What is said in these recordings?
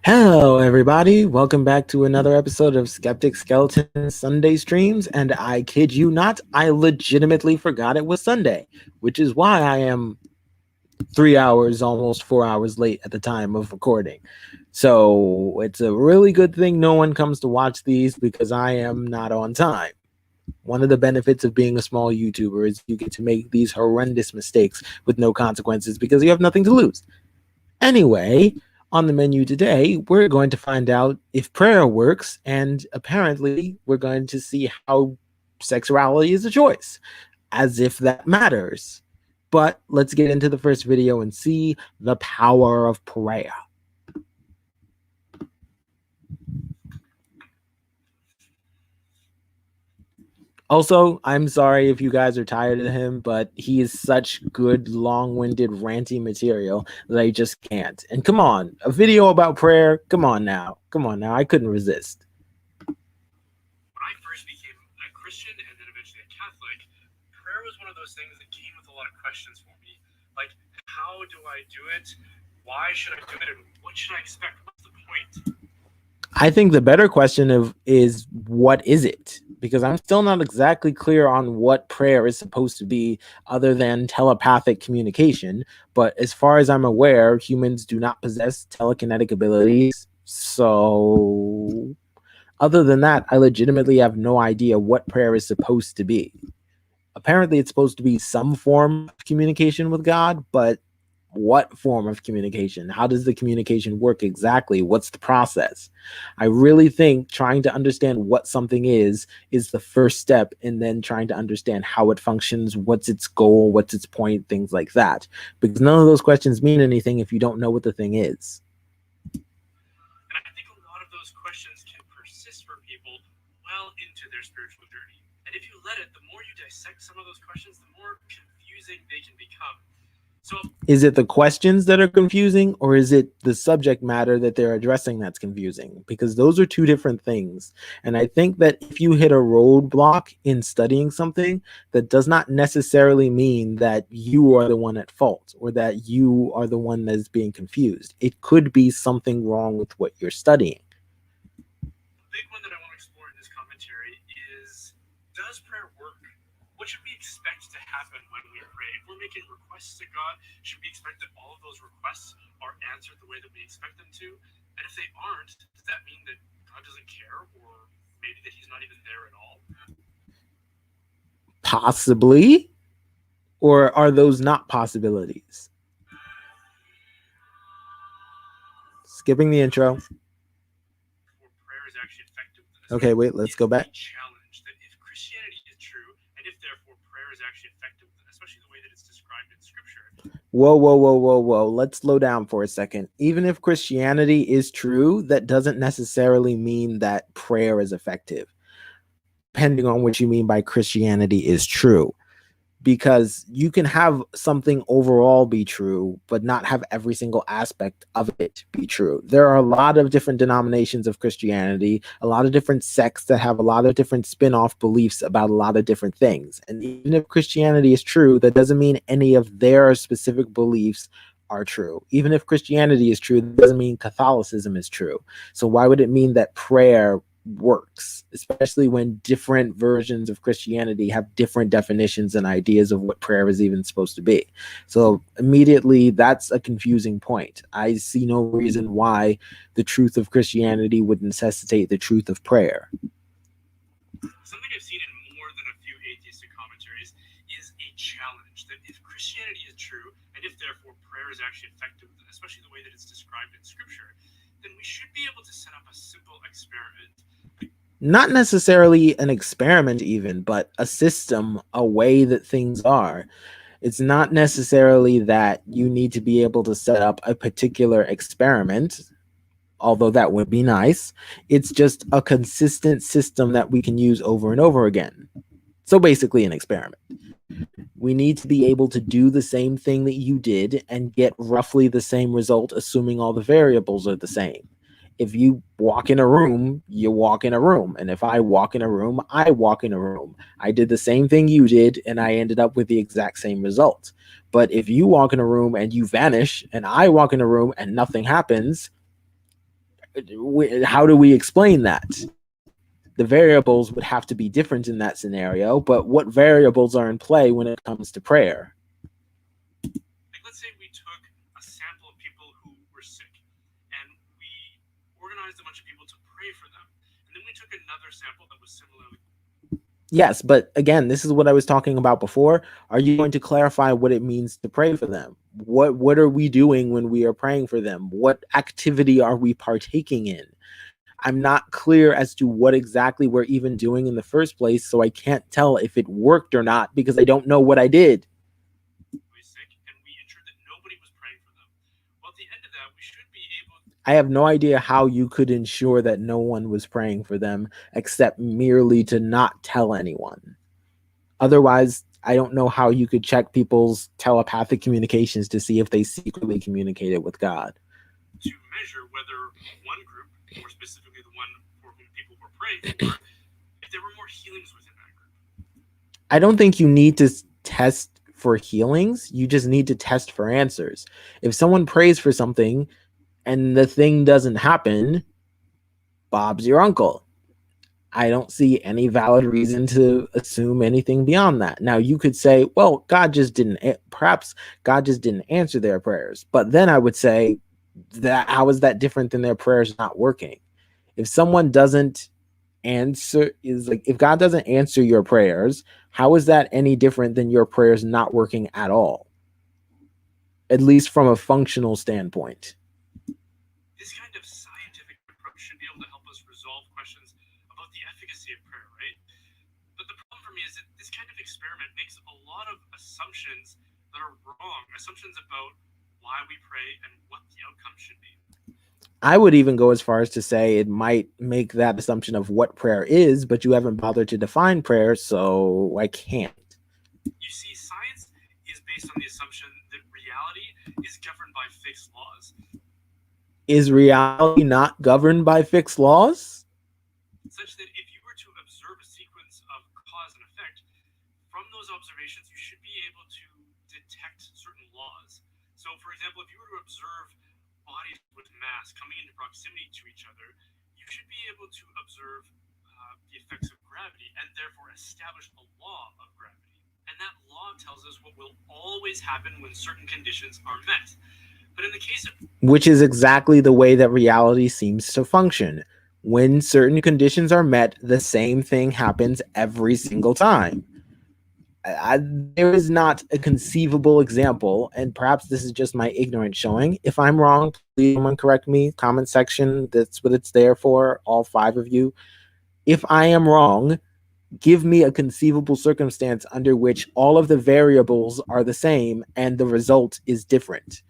Hello, everybody. Welcome back to another episode of Skeptic Skeleton Sunday Streams. And I kid you not, I legitimately forgot it was Sunday, which is why I am 3 hours, almost 4 hours late at the time of recording. So it's a really good thing no one comes to watch these because I am not on time. One of the benefits of being a small YouTuber is you get to make these horrendous mistakes with no consequences because you have nothing to lose. Anyway, on the menu today, we're going to find out if prayer works, and apparently, we're going to see how sexuality is a choice, as if that matters. But let's get into the first video and see the power of prayer. Also, I'm sorry if you guys are tired of him, but he is such good, long-winded, ranty material that I just can't. And come on, a video about prayer? Come on now. I couldn't resist. When I first became a Christian and then eventually a Catholic, prayer was one of those things that came with a lot of questions for me. Like, how do I do it? Why should I do it? And what should I expect? What's the point? I think the better question is what is it? Because I'm still not exactly clear on what prayer is supposed to be other than telepathic communication. But as far as I'm aware, humans do not possess telekinetic abilities. So other than that, I legitimately have no idea what prayer is supposed to be. Apparently, it's supposed to be some form of communication with God, but what form of communication? How does the communication work exactly? What's the process? I really think trying to understand what something is the first step, and then trying to understand how it functions, what's its goal, what's its point, things like that. Because none of those questions mean anything if you don't know what the thing is. And I think a lot of those questions can persist for people well into their spiritual journey. And if you let it, the more you dissect some of those questions, the more confusing they can become. So, is it the questions that are confusing, or is it the subject matter that they're addressing that's confusing? Because those are two different things. And I think that if you hit a roadblock in studying something, that does not necessarily mean that you are the one at fault or that you are the one that is being confused. It could be something wrong with what you're studying. The big one that I want to explore in this commentary is, does prayer work? What should we expect to happen when we pray? If we're making requests to God, should we expect that all of those requests are answered the way that we expect them to? And if they aren't, does that mean that God doesn't care, or maybe that he's not even there at all? Possibly. Or are those not possibilities? Skipping the intro. Prayer is actually effective. Okay, wait, let's go back. Challenge that if Christianity is true, and if therefore prayer is actually effective, especially the way that it's described in Scripture. Whoa. Let's slow down for a second. Even if Christianity is true, that doesn't necessarily mean that prayer is effective, depending on what you mean by Christianity is true. Because you can have something overall be true, but not have every single aspect of it be true. There are a lot of different denominations of Christianity, a lot of different sects that have a lot of different spin-off beliefs about a lot of different things. And even if Christianity is true, that doesn't mean any of their specific beliefs are true. Even if Christianity is true, that doesn't mean Catholicism is true. So why would it mean that prayer works, especially when different versions of Christianity have different definitions and ideas of what prayer is even supposed to be? So immediately, that's a confusing point. I see no reason why the truth of Christianity would necessitate the truth of prayer. Something I've seen in more than a few atheistic commentaries is a challenge that if Christianity is true, and if therefore prayer is actually effective, especially the way that it's described in Scripture, then we should be able to set up a simple experiment. Not necessarily an experiment even, but a system, a way that things are. It's not necessarily that you need to be able to set up a particular experiment, although that would be nice. It's just a consistent system that we can use over and over again. So basically an experiment. We need to be able to do the same thing that you did and get roughly the same result, assuming all the variables are the same. If you walk in a room, you walk in a room. And if I walk in a room, I walk in a room. I did the same thing you did, and I ended up with the exact same result. But if you walk in a room and you vanish, and I walk in a room and nothing happens, how do we explain that? The variables would have to be different in that scenario, but what variables are in play when it comes to prayer? Like, let's say we took a sample of people who were sick, and we organized a bunch of people to pray for them, and then we took another sample that was similarly. Yes, but again, this is what I was talking about before. Are you going to clarify what it means to pray for them? What are we doing when we are praying for them? What activity are we partaking in? I'm not clear as to what exactly we're even doing in the first place, so I can't tell if it worked or not because I don't know what I did. Sick, and we ensured that nobody was praying for them. Well, at the end of that, we should be able. I have no idea how you could ensure that no one was praying for them except merely to not tell anyone. Otherwise, I don't know how you could check people's telepathic communications to see if they secretly communicated with God. To measure whether one group, more specifically the one for whom people were praying for, if there were more healings within that group. I don't think you need to test for healings. You just need to test for answers. If someone prays for something and the thing doesn't happen, Bob's your uncle. I don't see any valid reason to assume anything beyond that. Now, you could say, well, perhaps God just didn't answer their prayers. But then I would say, that how is that different than their prayers not working? If someone doesn't answer, if God doesn't answer your prayers, how is that any different than your prayers not working at all? At least from a functional standpoint. This kind of scientific approach should be able to help us resolve questions about the efficacy of prayer, right? But the problem for me is that this kind of experiment makes a lot of assumptions that are wrong, assumptions about why we pray and what the outcome should be. I would even go as far as to say it might make that assumption of what prayer is, but you haven't bothered to define prayer, so I can't. You see, science is based on the assumption that reality is governed by fixed laws. Is reality not governed by fixed laws? Such that if you were to observe a sequence of cause and effect, from those observations you should be able to detect certain laws. So, for example, if you were to observe bodies with mass coming into proximity to each other, you should be able to observe the effects of gravity and therefore establish a law of gravity. And that law tells us what will always happen when certain conditions are met. But in the case of... Which is exactly the way that reality seems to function. When certain conditions are met, the same thing happens every single time. There is not a conceivable example, and perhaps this is just my ignorance showing. If I'm wrong, please someone correct me. Comment section, that's what it's there for, all 5 of you. If I am wrong, give me a conceivable circumstance under which all of the variables are the same and the result is different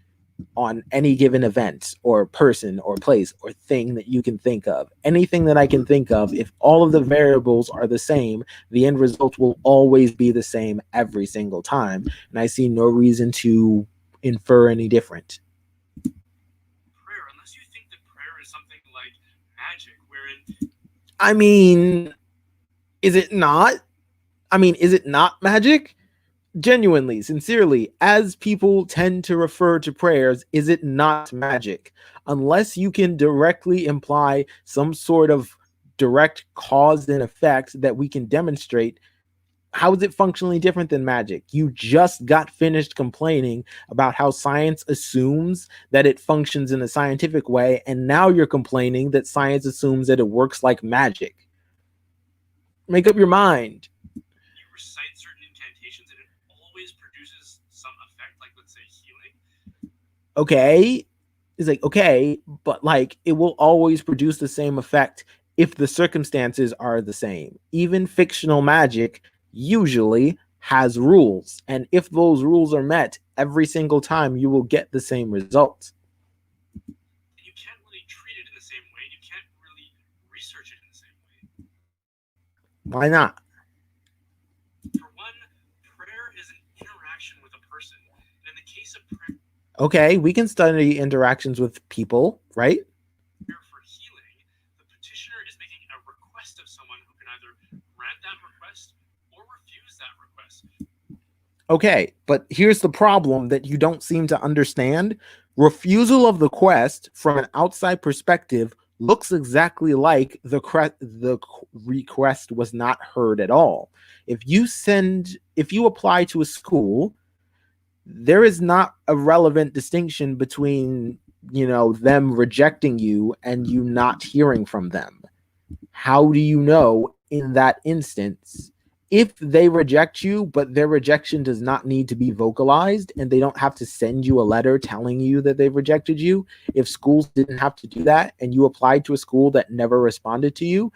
on any given event or person or place or thing that you can think of. Anything that I can think of, if all of the variables are the same, the end result will always be the same every single time. And I see no reason to infer any different. Prayer, unless you think that prayer is something like magic, wherein... I mean, is it not? Is it not magic? Genuinely, sincerely, as people tend to refer to prayers, is it not magic? Unless you can directly imply some sort of direct cause and effect that we can demonstrate, how is it functionally different than magic? You just got finished complaining about how science assumes that it functions in a scientific way, and now you're complaining that science assumes that it works like magic. Make up your mind. You recite certain incantations and it always produces some effect, like, let's say, healing. Okay. It's like, okay, but like it will always produce the same effect if the circumstances are the same. Even fictional magic usually has rules, and if those rules are met every single time, you will get the same result. You can't really treat it in the same way. You can't really research it in the same way. Why not? For one, prayer is an interaction with a person. And in the case of prayer... Okay, we can study interactions with people, right? For healing, the petitioner is making a request of someone who can either grant that request or refuse that request. Okay, but here's the problem that you don't seem to understand. Refusal of the quest from an outside perspective looks exactly like the request was not heard at all. If you apply to a school, there is not a relevant distinction between, them rejecting you and you not hearing from them. How do you know in that instance if they reject you, but their rejection does not need to be vocalized and they don't have to send you a letter telling you that they've rejected you? If schools didn't have to do that and you applied to a school that never responded to you,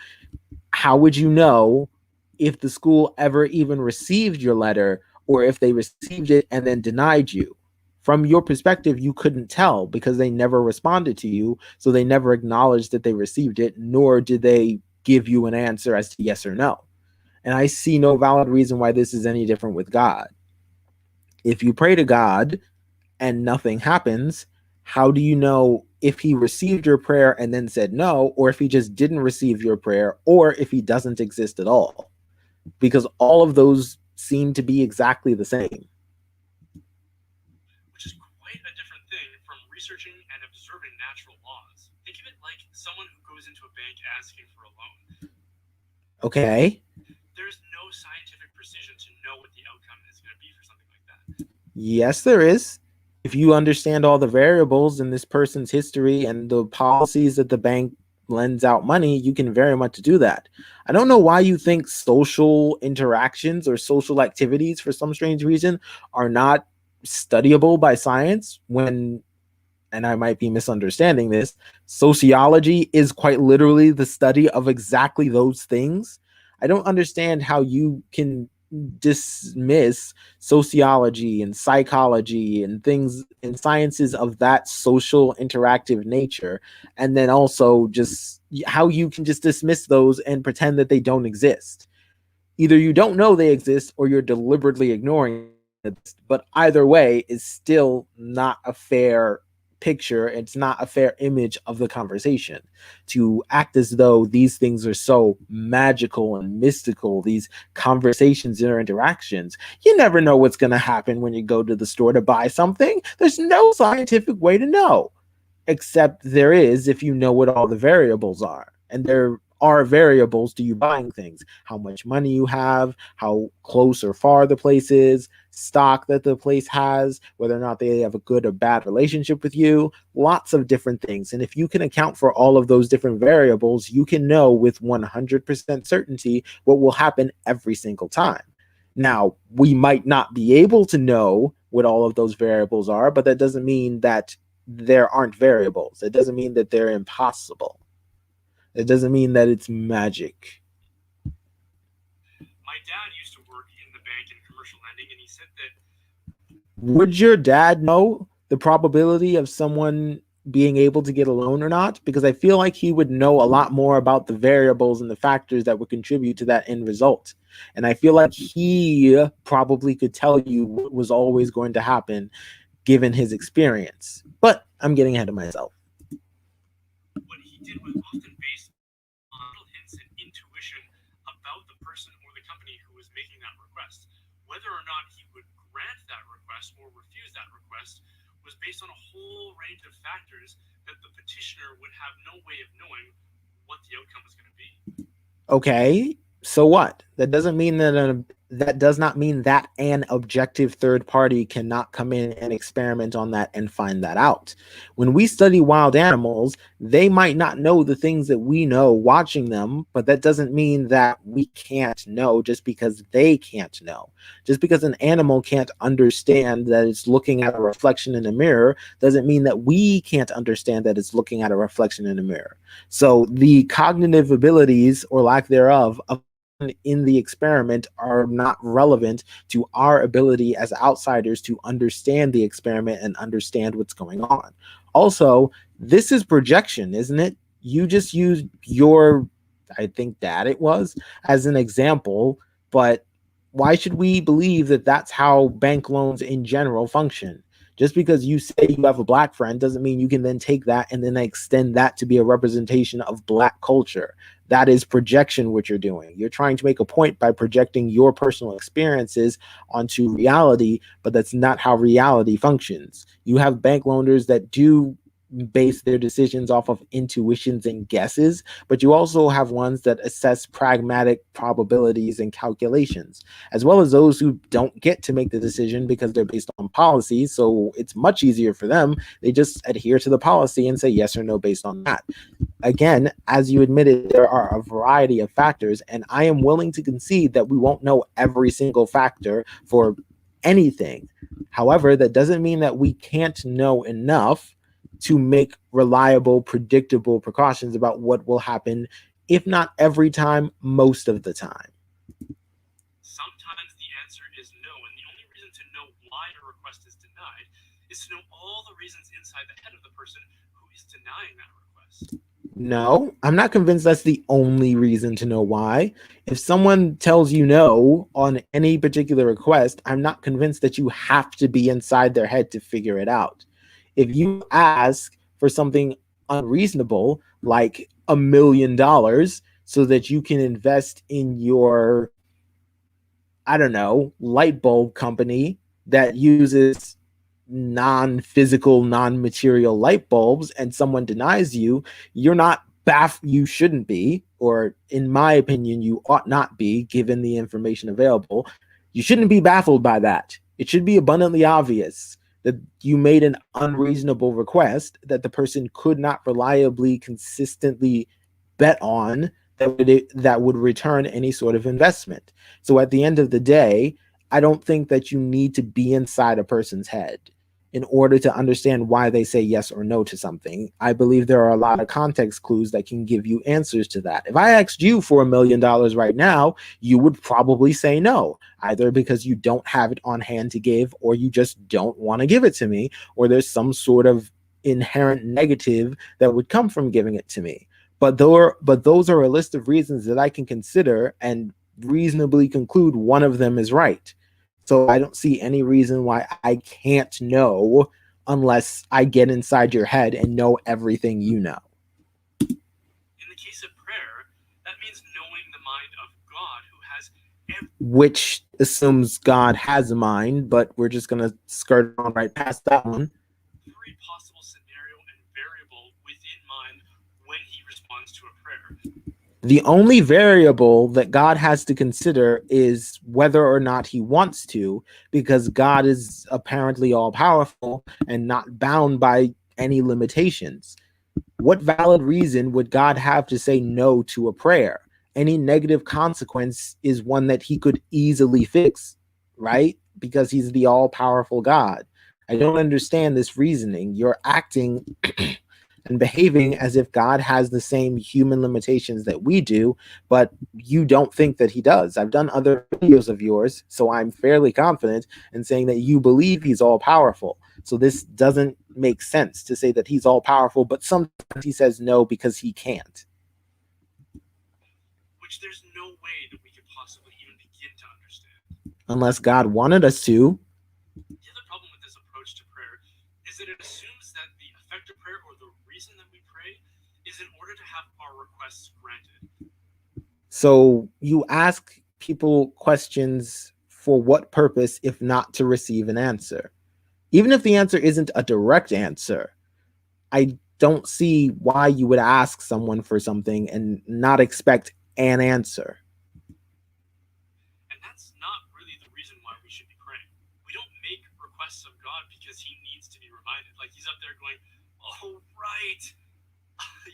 how would you know if the school ever even received your letter, or if they received it and then denied you? From your perspective, you couldn't tell because they never responded to you, so they never acknowledged that they received it, nor did they give you an answer as to yes or no. And I see no valid reason why this is any different with God. If you pray to God and nothing happens, how do you know if he received your prayer and then said no, or if he just didn't receive your prayer, or if he doesn't exist at all? Because all of those seem to be exactly the same. Which is quite a different thing from researching and observing natural laws. Think of it like someone who goes into a bank asking for a loan. Okay. There's no scientific precision to know what the outcome is going to be for something like that. Yes, there is. If you understand all the variables in this person's history and the policies that the bank lends out money, you can very much do that. I don't know why you think social interactions or social activities, for some strange reason, are not studyable by science when, and I might be misunderstanding this, sociology is quite literally the study of exactly those things. I don't understand how you can dismiss sociology and psychology and things and sciences of that social interactive nature, and then also just how you can just dismiss those and pretend that they don't exist. Either you don't know they exist or you're deliberately ignoring it, but either way is still not a fair picture. It's not a fair image of the conversation to act as though these things are so magical and mystical, these conversations and interactions. You never know what's going to happen when you go to the store to buy something. There's no scientific way to know, except there is if you know what all the variables are. And there are variables to you buying things: how much money you have, how close or far the place is, stock that the place has, whether or not they have a good or bad relationship with you, lots of different things. And if you can account for all of those different variables, you can know with 100% certainty what will happen every single time. Now, we might not be able to know what all of those variables are, but that doesn't mean that there aren't variables. It doesn't mean that they're impossible. It doesn't mean that it's magic. My dad used to work in the bank in commercial lending, and he said that. Would your dad know the probability of someone being able to get a loan or not? Because I feel like he would know a lot more about the variables and the factors that would contribute to that end result. And I feel like he probably could tell you what was always going to happen given his experience. But I'm getting ahead of myself. What he did was often based on little hints and intuition about the person or the company who was making that request. Whether or not he would grant that request or refuse that request was based on a whole range of factors that the petitioner would have no way of knowing what the outcome was going to be. Okay, so what? That doesn't mean that does not mean that an objective third party cannot come in and experiment on that and find that out. When we study wild animals, they might not know the things that we know watching them, but that doesn't mean that we can't know just because they can't know. Just because an animal can't understand that it's looking at a reflection in a mirror doesn't mean that we can't understand that it's looking at a reflection in a mirror. So the cognitive abilities or lack thereof of in the experiment are not relevant to our ability as outsiders to understand the experiment and understand what's going on. Also, this is projection, isn't it? You just used your, I think dad it was, as an example, but why should we believe that that's how bank loans in general function? Just because you say you have a black friend doesn't mean you can then take that and then extend that to be a representation of black culture. That is projection, what you're doing. You're trying to make a point by projecting your personal experiences onto reality, but that's not how reality functions. You have bank loaners that do base their decisions off of intuitions and guesses, but you also have ones that assess pragmatic probabilities and calculations, as well as those who don't get to make the decision because they're based on policy. So it's much easier for them. They just adhere to the policy and say yes or no based on that. Again, as you admitted, there are a variety of factors, and I am willing to concede that we won't know every single factor for anything. However, that doesn't mean that we can't know enough to make reliable, predictable precautions about what will happen, if not every time, most of the time. Sometimes the answer is no, and the only reason to know why a request is denied is to know all the reasons inside the head of the person who is denying that request. No, I'm not convinced that's the only reason to know why. If someone tells you no on any particular request, I'm not convinced that you have to be inside their head to figure it out. If you ask for something unreasonable, like $1 million, so that you can invest in your, I don't know, light bulb company that uses non-physical, non-material light bulbs, and someone denies you, you're not you shouldn't be, or in my opinion, you ought not be, given the information available. You shouldn't be baffled by that. It should be abundantly obvious that you made an unreasonable request that the person could not reliably, consistently bet on that would return any sort of investment. So at the end of the day, I don't think that you need to be inside a person's head in order to understand why they say yes or no to something. I believe there are a lot of context clues that can give you answers to that. If I asked you for $1 million right now, you would probably say no, either because you don't have it on hand to give, or you just don't want to give it to me, or there's some sort of inherent negative that would come from giving it to me. But those are a list of reasons that I can consider and reasonably conclude one of them is right. So I don't see any reason why I can't know unless I get inside your head and know everything you know. In the case of prayer, that means knowing the mind of God, who has which assumes God has a mind, but we're just going to skirt on right past that one. Every possible scenario and variable within mind when he responds to a prayer. The only variable that God has to consider is whether or not he wants to, because God is apparently all powerful and not bound by any limitations. What valid reason would God have to say no to a prayer? Any negative consequence is one that he could easily fix, right? Because he's the all powerful God. I don't understand this reasoning. You're acting and behaving as if God has the same human limitations that we do, but you don't think that he does. I've done other videos of yours, so I'm fairly confident in saying that you believe he's all powerful. So this doesn't make sense to say that he's all powerful, but sometimes he says no because he can't. Which there's no way that we could possibly even begin to understand. Unless God wanted us to. The other problem with this approach to prayer is that it assumes that the effect of prayer, or the reason that we pray, is in order to have our requests granted. So you ask people questions for what purpose if not to receive an answer? Even if the answer isn't a direct answer, I don't see why you would ask someone for something and not expect an answer. And that's not really the reason why we should be praying. We don't make requests of God because he needs to be reminded. Like he's up there going, oh, right,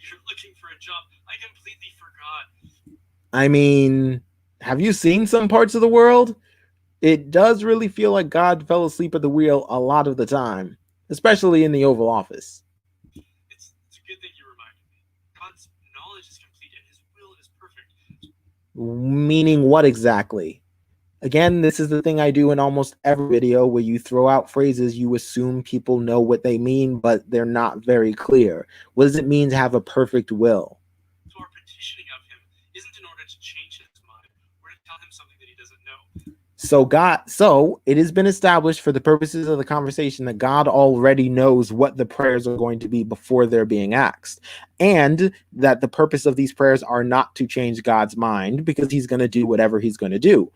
you're looking for a job. I completely forgot. I mean, have you seen some parts of the world? It does really feel like God fell asleep at the wheel a lot of the time, especially in the Oval Office. It's a good thing you reminded me. God's knowledge is complete and his will is perfect. Meaning what exactly? Again, this is the thing I do in almost every video, where you throw out phrases you assume people know what they mean, but they're not very clear. What does it mean to have a perfect will? So our petitioning of him isn't in order to change his mind or to tell him something that he doesn't know. So it has been established for the purposes of the conversation that God already knows what the prayers are going to be before they're being asked, and that the purpose of these prayers are not to change God's mind, because he's going to do whatever he's going to do.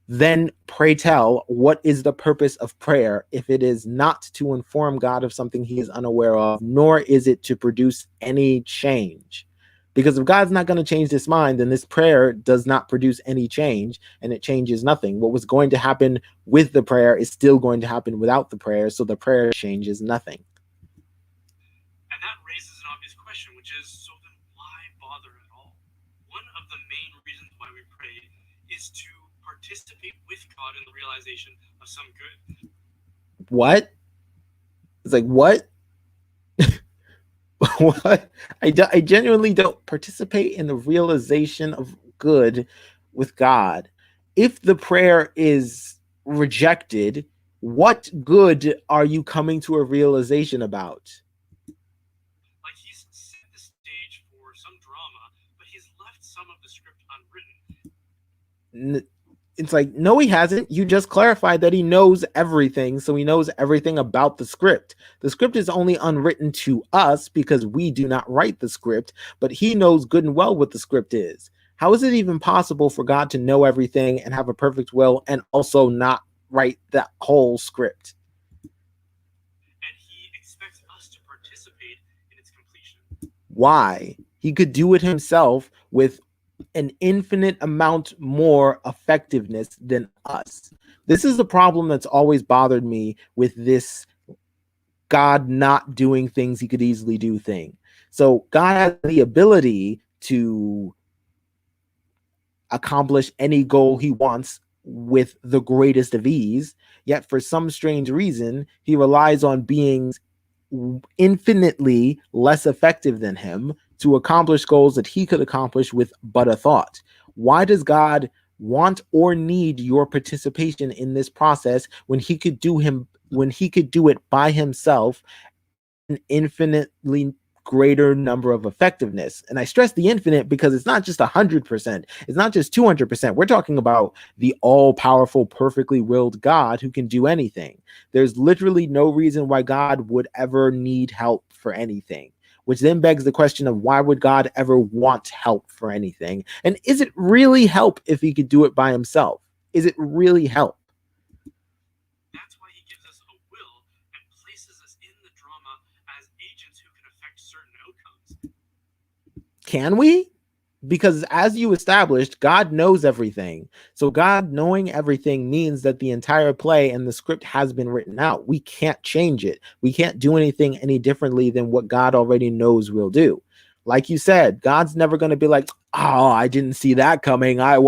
Then pray tell, what is the purpose of prayer if it is not to inform God of something he is unaware of, nor is it to produce any change? Because if God's not going to change this mind, then this prayer does not produce any change and it changes nothing. What was going to happen with the prayer is still going to happen without the prayer, so the prayer changes nothing. And that raises an obvious question, which is, so then why bother at all? One of the main reasons why we pray is to participate with God in the realization of some good. What? It's like, what? What? I genuinely don't participate in the realization of good with God. If the prayer is rejected, what good are you coming to a realization about? Like, he's set the stage for some drama, but he's left some of the script unwritten. It's like, no, he hasn't. You just clarified that he knows everything, so he knows everything about the script. The script is only unwritten to us because we do not write the script, but he knows good and well what the script is. How is it even possible for God to know everything and have a perfect will and also not write that whole script? And he expects us to participate in its completion. Why? He could do it himself with an infinite amount more effectiveness than us. This is the problem that's always bothered me with this God not doing things he could easily do thing. So God has the ability to accomplish any goal he wants with the greatest of ease, yet for some strange reason, he relies on beings infinitely less effective than him to accomplish goals that he could accomplish with but a thought. Why does God want or need your participation in this process when he could do it by himself, an infinitely greater number of effectiveness? And I stress the infinite because it's not just 100%, it's not just 200%. We're talking about the all-powerful, perfectly willed God who can do anything. There's literally no reason why God would ever need help for anything, which then begs the question of, why would God ever want help for anything? And is it really help if he could do it by himself? Is it really help? That's why he gives us a will and places us in the drama as agents who can affect certain outcomes. Can we? Because as you established, God knows everything. So God knowing everything means that the entire play and the script has been written out. We can't change it. We can't do anything any differently than what God already knows we'll do. Like you said, God's never going to be like, oh, I didn't see that coming. I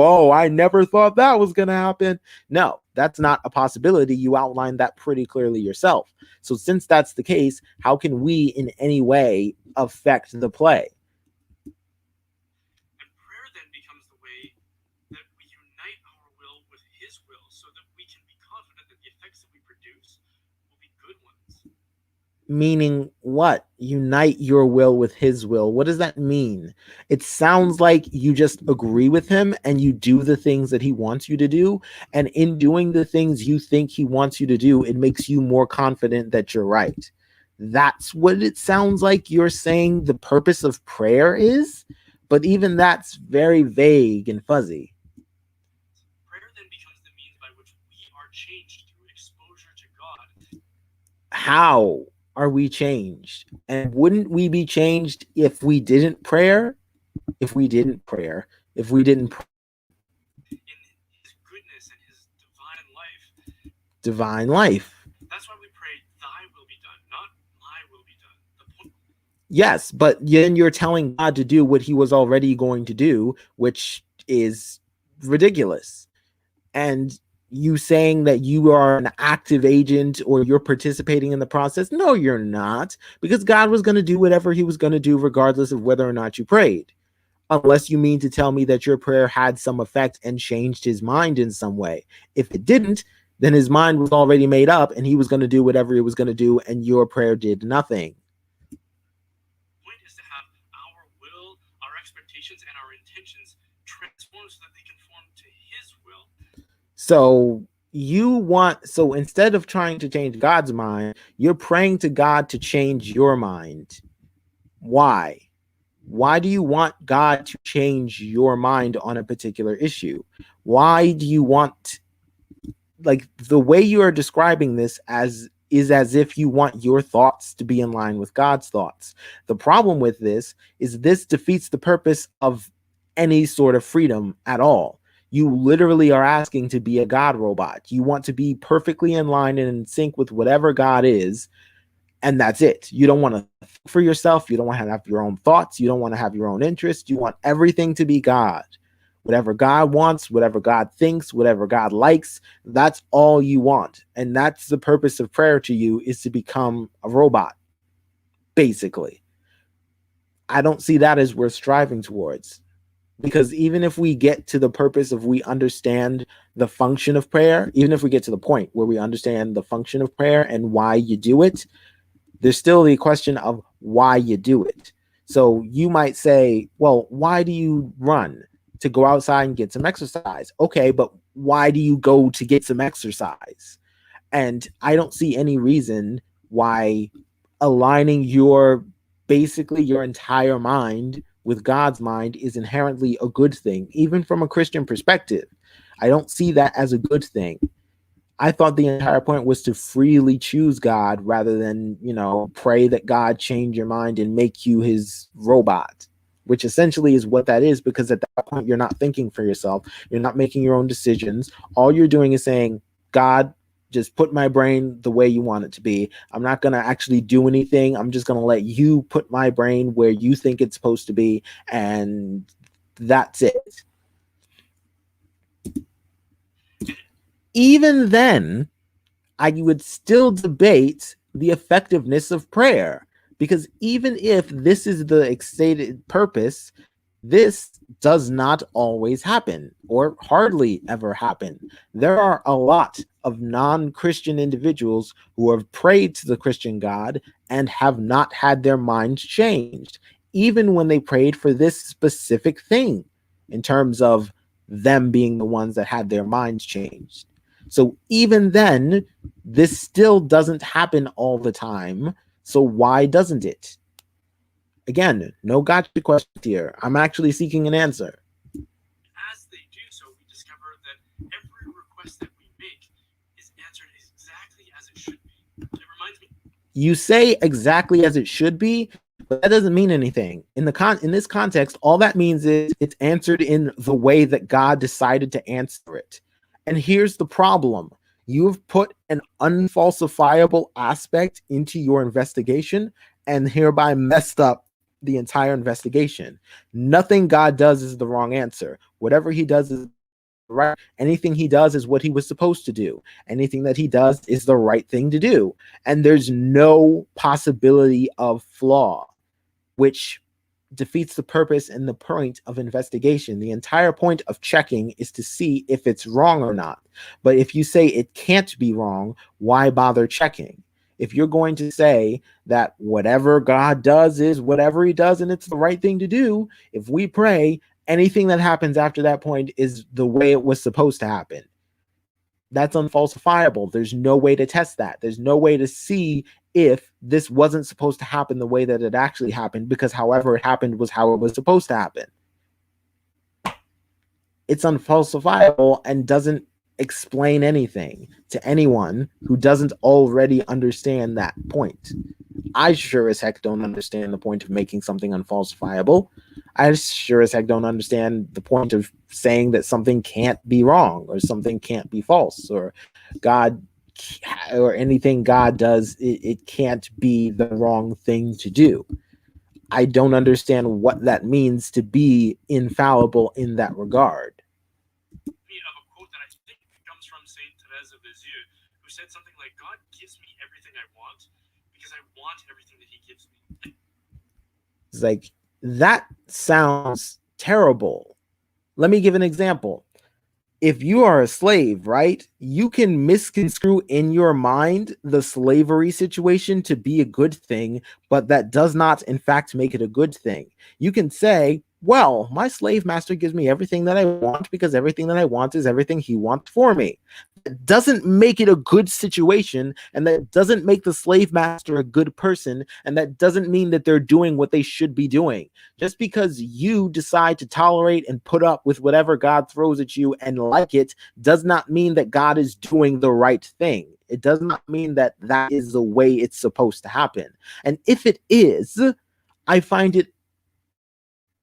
never thought that was going to happen. No, that's not a possibility. You outlined that pretty clearly yourself. So since that's the case, how can we in any way affect the play? Meaning what? Unite your will with his will. What does that mean? It sounds like you just agree with him and you do the things that he wants you to do. And in doing the things you think he wants you to do, it makes you more confident that you're right. That's what it sounds like you're saying the purpose of prayer is. But even that's very vague and fuzzy. Prayer then becomes the means by which we are changed through exposure to God. How are we changed? And wouldn't we be changed if we didn't pray? If we didn't pray? In his goodness and his divine life. Divine life. That's why we pray, thy will be done, not my will be done. Yes, but then you're telling God to do what he was already going to do, which is ridiculous. And you saying that you are an active agent or you're participating in the process. No, you're not, because God was going to do whatever he was going to do regardless of whether or not you prayed. Unless you mean to tell me that your prayer had some effect and changed his mind in some way. If it didn't, then his mind was already made up and he was going to do whatever he was going to do and your prayer did nothing. The point is to have our will, our expectations, and our intentions transformed so that they conform to his will. So instead of trying to change God's mind, you're praying to God to change your mind. Why? Why do you want God to change your mind on a particular issue? Why do you want like the way you are describing this as is as if you want your thoughts to be in line with God's thoughts. The problem with this defeats the purpose of any sort of freedom at all. You literally are asking to be a God robot. You want to be perfectly in line and in sync with whatever God is, and that's it. You don't want to think for yourself. You don't want to have your own thoughts. You don't want to have your own interests. You want everything to be God. Whatever God wants, whatever God thinks, whatever God likes, that's all you want. And that's the purpose of prayer to you, is to become a robot, basically. I don't see that as worth striving towards. Because even if we get to the purpose of we understand the function of prayer, even if we get to the point where we understand the function of prayer and why you do it, there's still the question of why you do it. So you might say, well, why do you run? To go outside and get some exercise. Okay, but why do you go to get some exercise? And I don't see any reason why aligning your basically your entire mind with God's mind is inherently a good thing, even from a Christian perspective. I don't see that as a good thing. I thought the entire point was to freely choose God rather than, pray that God change your mind and make you his robot, which essentially is what that is, because at that point, you're not thinking for yourself. You're not making your own decisions. All you're doing is saying, God, just put my brain the way you want it to be. I'm not going to actually do anything. I'm just going to let you put my brain where you think it's supposed to be. And that's it. Even then, I would still debate the effectiveness of prayer, because even if this is the stated purpose, this does not always happen or hardly ever happen. There are a lot of non-Christian individuals who have prayed to the Christian God and have not had their minds changed, even when they prayed for this specific thing, in terms of them being the ones that had their minds changed. So even then, this still doesn't happen all the time. So why doesn't it? Again, no gotcha questions here. I'm actually seeking an answer. As they do so, we discover that every request that we make is answered exactly as it should be. It reminds me. You say exactly as it should be, but that doesn't mean anything. In this context, all that means is it's answered in the way that God decided to answer it. And here's the problem. You've put an unfalsifiable aspect into your investigation and hereby messed up the entire investigation. Nothing God does is the wrong answer. Whatever he does is right. Anything he does is what he was supposed to do. Anything that he does is the right thing to do. And there's no possibility of flaw, which defeats the purpose and the point of investigation. The entire point of checking is to see if it's wrong or not. But if you say it can't be wrong, why bother checking? If you're going to say that whatever God does is whatever he does and it's the right thing to do, if we pray, anything that happens after that point is the way it was supposed to happen. That's unfalsifiable. There's no way to test that. There's no way to see if this wasn't supposed to happen the way that it actually happened, because however it happened was how it was supposed to happen. It's unfalsifiable and doesn't explain anything to anyone who doesn't already understand that point. I sure as heck don't understand the point of making something unfalsifiable. I sure as heck don't understand the point of saying that something can't be wrong or something can't be false, or God or anything God does, it can't be the wrong thing to do. I don't understand what that means to be infallible in that regard. Of a quote that I think comes from Saint Therese of Lisieux, who said something like, God gives me everything I want because I want everything that he gives me. It's like, that sounds terrible. Let me give an example. If you are a slave, right, you can misconstrue in your mind the slavery situation to be a good thing, but that does not, in fact, make it a good thing. You can say, well, my slave master gives me everything that I want because everything that I want is everything he wants for me. That doesn't make it a good situation, and that doesn't make the slave master a good person, and that doesn't mean that they're doing what they should be doing. Just because you decide to tolerate and put up with whatever God throws at you and like it does not mean that God is doing the right thing. It does not mean that that is the way it's supposed to happen. And if it is, I find it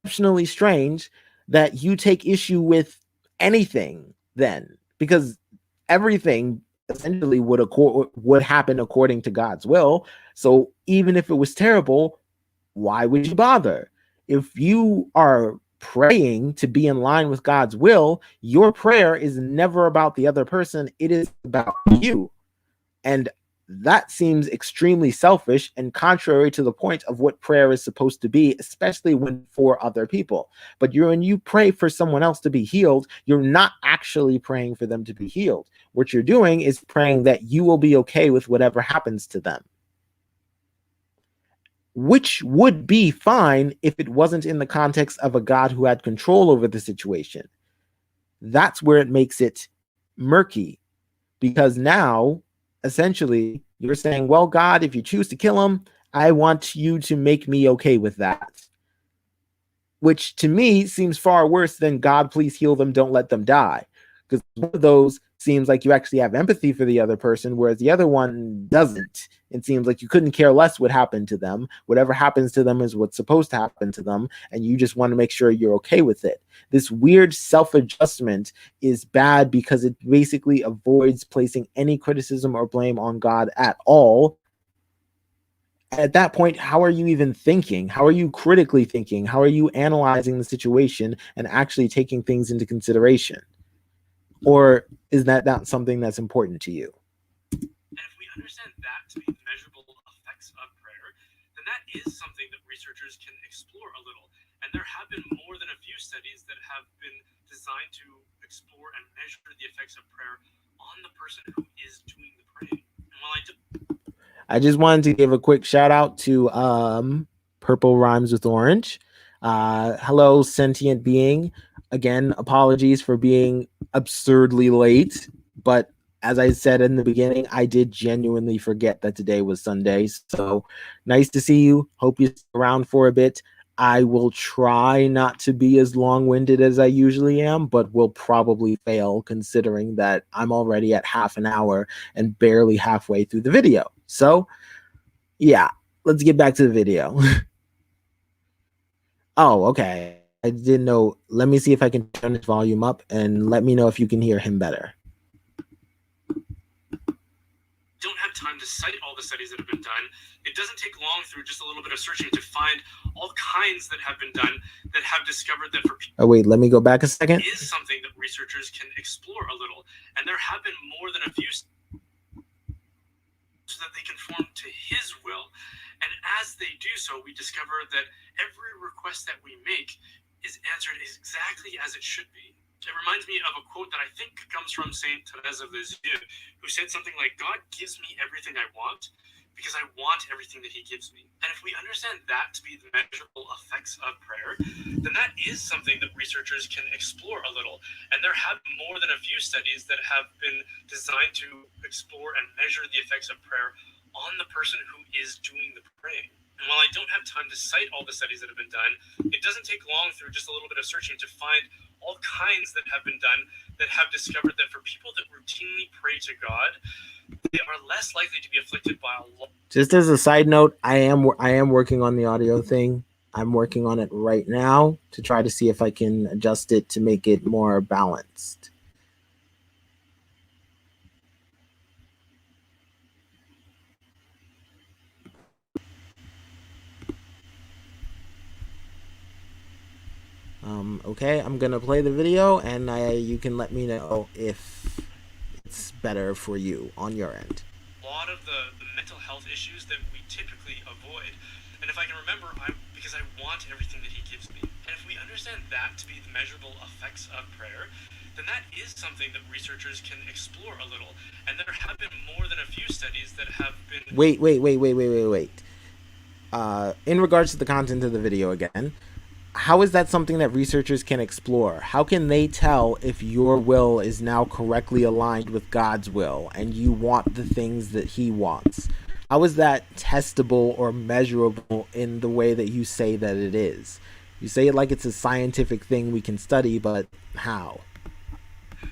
exceptionally strange that you take issue with anything then, because everything essentially would happen according to God's will. So even if it was terrible, why would you bother? If you are praying to be in line with God's will, your prayer is never about the other person, it is about you. And that seems extremely selfish and contrary to the point of what prayer is supposed to be, especially when for other people. But when you pray for someone else to be healed, you're not actually praying for them to be healed. What you're doing is praying that you will be okay with whatever happens to them, which would be fine if it wasn't in the context of a God who had control over the situation. That's where it makes it murky, because now essentially you're saying, well, God, if you choose to kill him, I want you to make me okay with that, which to me seems far worse than God, please heal them, don't let them die, because one of those seems like you actually have empathy for the other person, whereas the other one doesn't. It seems like you couldn't care less what happened to them. Whatever happens to them is what's supposed to happen to them, and you just want to make sure you're okay with it. This weird self-adjustment is bad because it basically avoids placing any criticism or blame on God at all. At that point, how are you even thinking? How are you critically thinking? How are you analyzing the situation and actually taking things into consideration? Or is that not something that's important to you? And if we understand that to be the measurable effects of prayer, then that is something that researchers can explore a little. And there have been more than a few studies that have been designed to explore and measure the effects of prayer on the person who is doing the praying. And while I just wanted to give a quick shout out to Purple Rhymes with Orange. Hello, sentient being. Again, apologies for being absurdly late, but as I said in the beginning, I did genuinely forget that today was Sunday. So nice to see you. Hope you stick around for a bit. I will try not to be as long-winded as I usually am, but will probably fail considering that I'm already at half an hour and barely halfway through the video. So yeah, let's get back to the video. Oh, okay. I didn't know. Let me see if I can turn his volume up and let me know if you can hear him better. don't have time to cite all the studies that have been done. It doesn't take long through just a little bit of searching to find all kinds that have been done that have discovered that for people. Oh, wait, let me go back a second. Is something that researchers can explore a little. And there have been more than a few so that they conform to his will. And as they do so, we discover that every request that we make is answered exactly as it should be. It reminds me of a quote that I think comes from Saint Therese of Lisieux, who said something like, God gives me everything I want because I want everything that he gives me. And if we understand that to be the measurable effects of prayer, then that is something that researchers can explore a little. And there have been more than a few studies that have been designed to explore and measure the effects of prayer on the person who is doing the praying. And while I don't have time to cite all the studies that have been done, it doesn't take long through just a little bit of searching to find all kinds that have been done that have discovered that for people that routinely pray to God, they are less likely to be afflicted by a lot. Just as a side note, I am working on the audio thing. I'm working on it right now to try to see if I can adjust it to make it more balanced. Okay, I'm gonna play the video, and you can let me know if it's better for you on your end. A lot of the mental health issues that we typically avoid. And if I can remember, because I want everything that he gives me. And if we understand that to be the measurable effects of prayer, then that is something that researchers can explore a little. And there have been more than a few studies that have been... Wait. In regards to the content of the video again, how is that something that researchers can explore? How can they tell if your will is now correctly aligned with God's will and you want the things that he wants? How is that testable or measurable in the way that you say that it is? You say it like it's a scientific thing we can study, but how?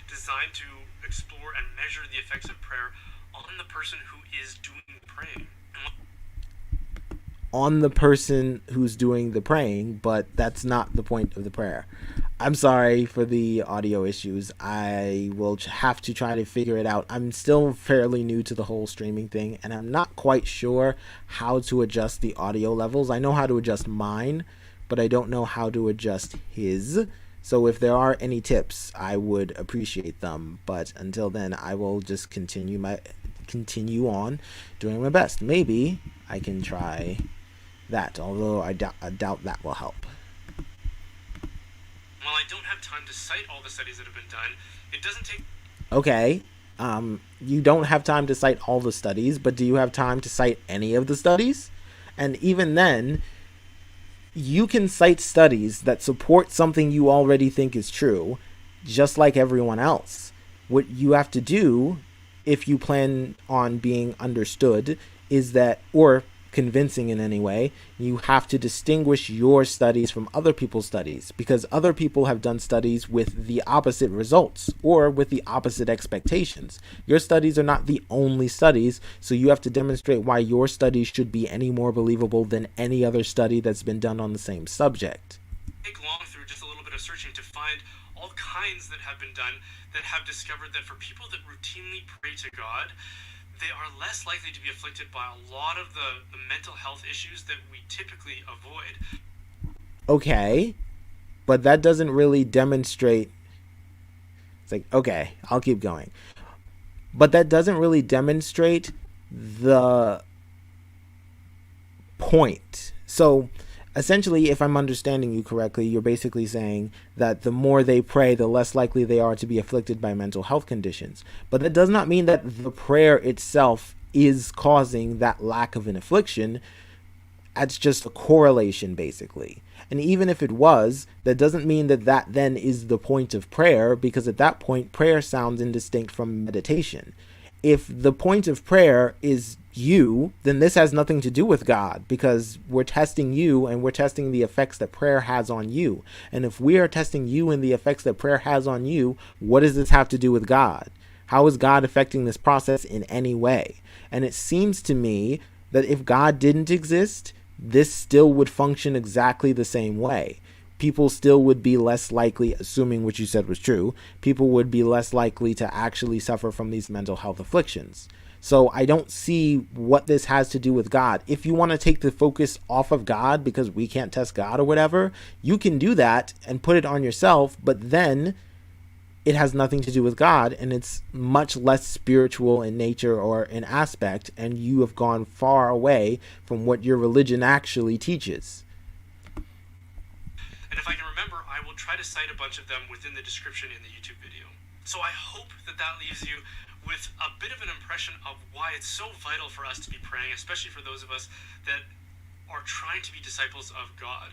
Designed to explore and measure the effects of prayer on the person who is doing the praying. On the person who's doing the praying, but that's not the point of the prayer. I'm sorry for the audio issues. I will have to try to figure it out. I'm still fairly new to the whole streaming thing, and I'm not quite sure how to adjust the audio levels. I know how to adjust mine, but I don't know how to adjust his. So if there are any tips, I would appreciate them. But until then, I will just continue on doing my best. Maybe I can try that, although I doubt that will help. While I don't have time to cite all the studies that have been done, it doesn't take... Okay, you don't have time to cite all the studies, but do you have time to cite any of the studies? And even then, you can cite studies that support something you already think is true, just like everyone else. What you have to do, if you plan on being understood, is that, or convincing in any way, you have to distinguish your studies from other people's studies, because other people have done studies with the opposite results or with the opposite expectations. Your studies are not the only studies, so you have to demonstrate why your studies should be any more believable than any other study that's been done on the same subject. Take long through just a little bit of searching to find all kinds that have been done that have discovered that for people that routinely pray to God, they are less likely to be afflicted by a lot of the mental health issues that we typically avoid. Okay, but that doesn't really demonstrate... It's like, okay, I'll keep going. But that doesn't really demonstrate the point. So essentially, if I'm understanding you correctly, you're basically saying that the more they pray, the less likely they are to be afflicted by mental health conditions. But that does not mean that the prayer itself is causing that lack of an affliction. That's just a correlation, basically. And even if it was, that doesn't mean that that then is the point of prayer, because at that point, prayer sounds indistinct from meditation. If the point of prayer is you, then this has nothing to do with God, because we're testing you and we're testing the effects that prayer has on you. And if we are testing you and the effects that prayer has on you, what does this have to do with God? How is God affecting this process in any way? And it seems to me that if God didn't exist, this still would function exactly the same way. People still would be less likely, assuming what you said was true, people would be less likely to actually suffer from these mental health afflictions. So I don't see what this has to do with God. If you want to take the focus off of God because we can't test God or whatever, you can do that and put it on yourself, but then it has nothing to do with God, and it's much less spiritual in nature or in aspect, and you have gone far away from what your religion actually teaches. And if I can remember, I will try to cite a bunch of them within the description in the YouTube video. So I hope that that leaves you with a bit of an impression of why it's so vital for us to be praying, especially for those of us that are trying to be disciples of God.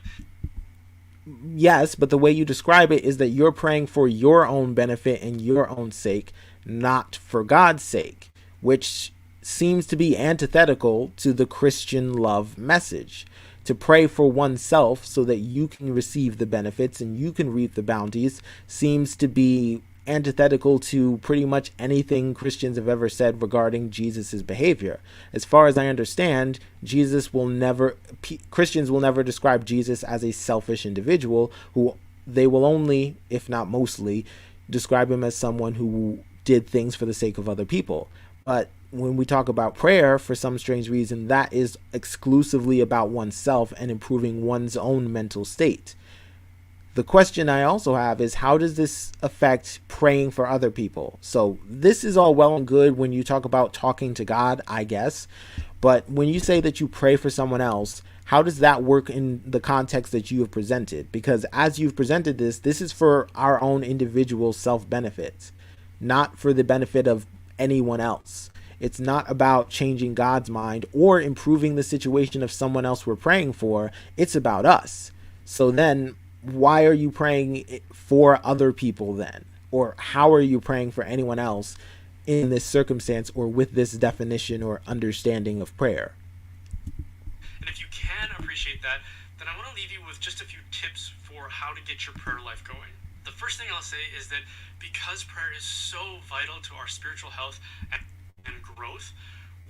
Yes, but the way you describe it is that you're praying for your own benefit and your own sake, not for God's sake, which seems to be antithetical to the Christian love message. To pray for oneself so that you can receive the benefits and you can reap the bounties seems to be antithetical to pretty much anything Christians have ever said regarding Jesus's behavior. As far as I understand, Christians will never describe Jesus as a selfish individual who they will only, if not mostly, describe him as someone who did things for the sake of other people. But when we talk about prayer, for some strange reason, that is exclusively about oneself and improving one's own mental state. The question I also have is, how does this affect praying for other people? So this is all well and good when you talk about talking to God, I guess. But when you say that you pray for someone else, how does that work in the context that you have presented? Because as you've presented this, this is for our own individual self-benefit, not for the benefit of anyone else. It's not about changing God's mind or improving the situation of someone else we're praying for. It's about us. So then, why are you praying for other people then? Or how are you praying for anyone else in this circumstance or with this definition or understanding of prayer? And if you can appreciate that, then I want to leave you with just a few tips for how to get your prayer life going. The first thing I'll say is that because prayer is so vital to our spiritual health and growth,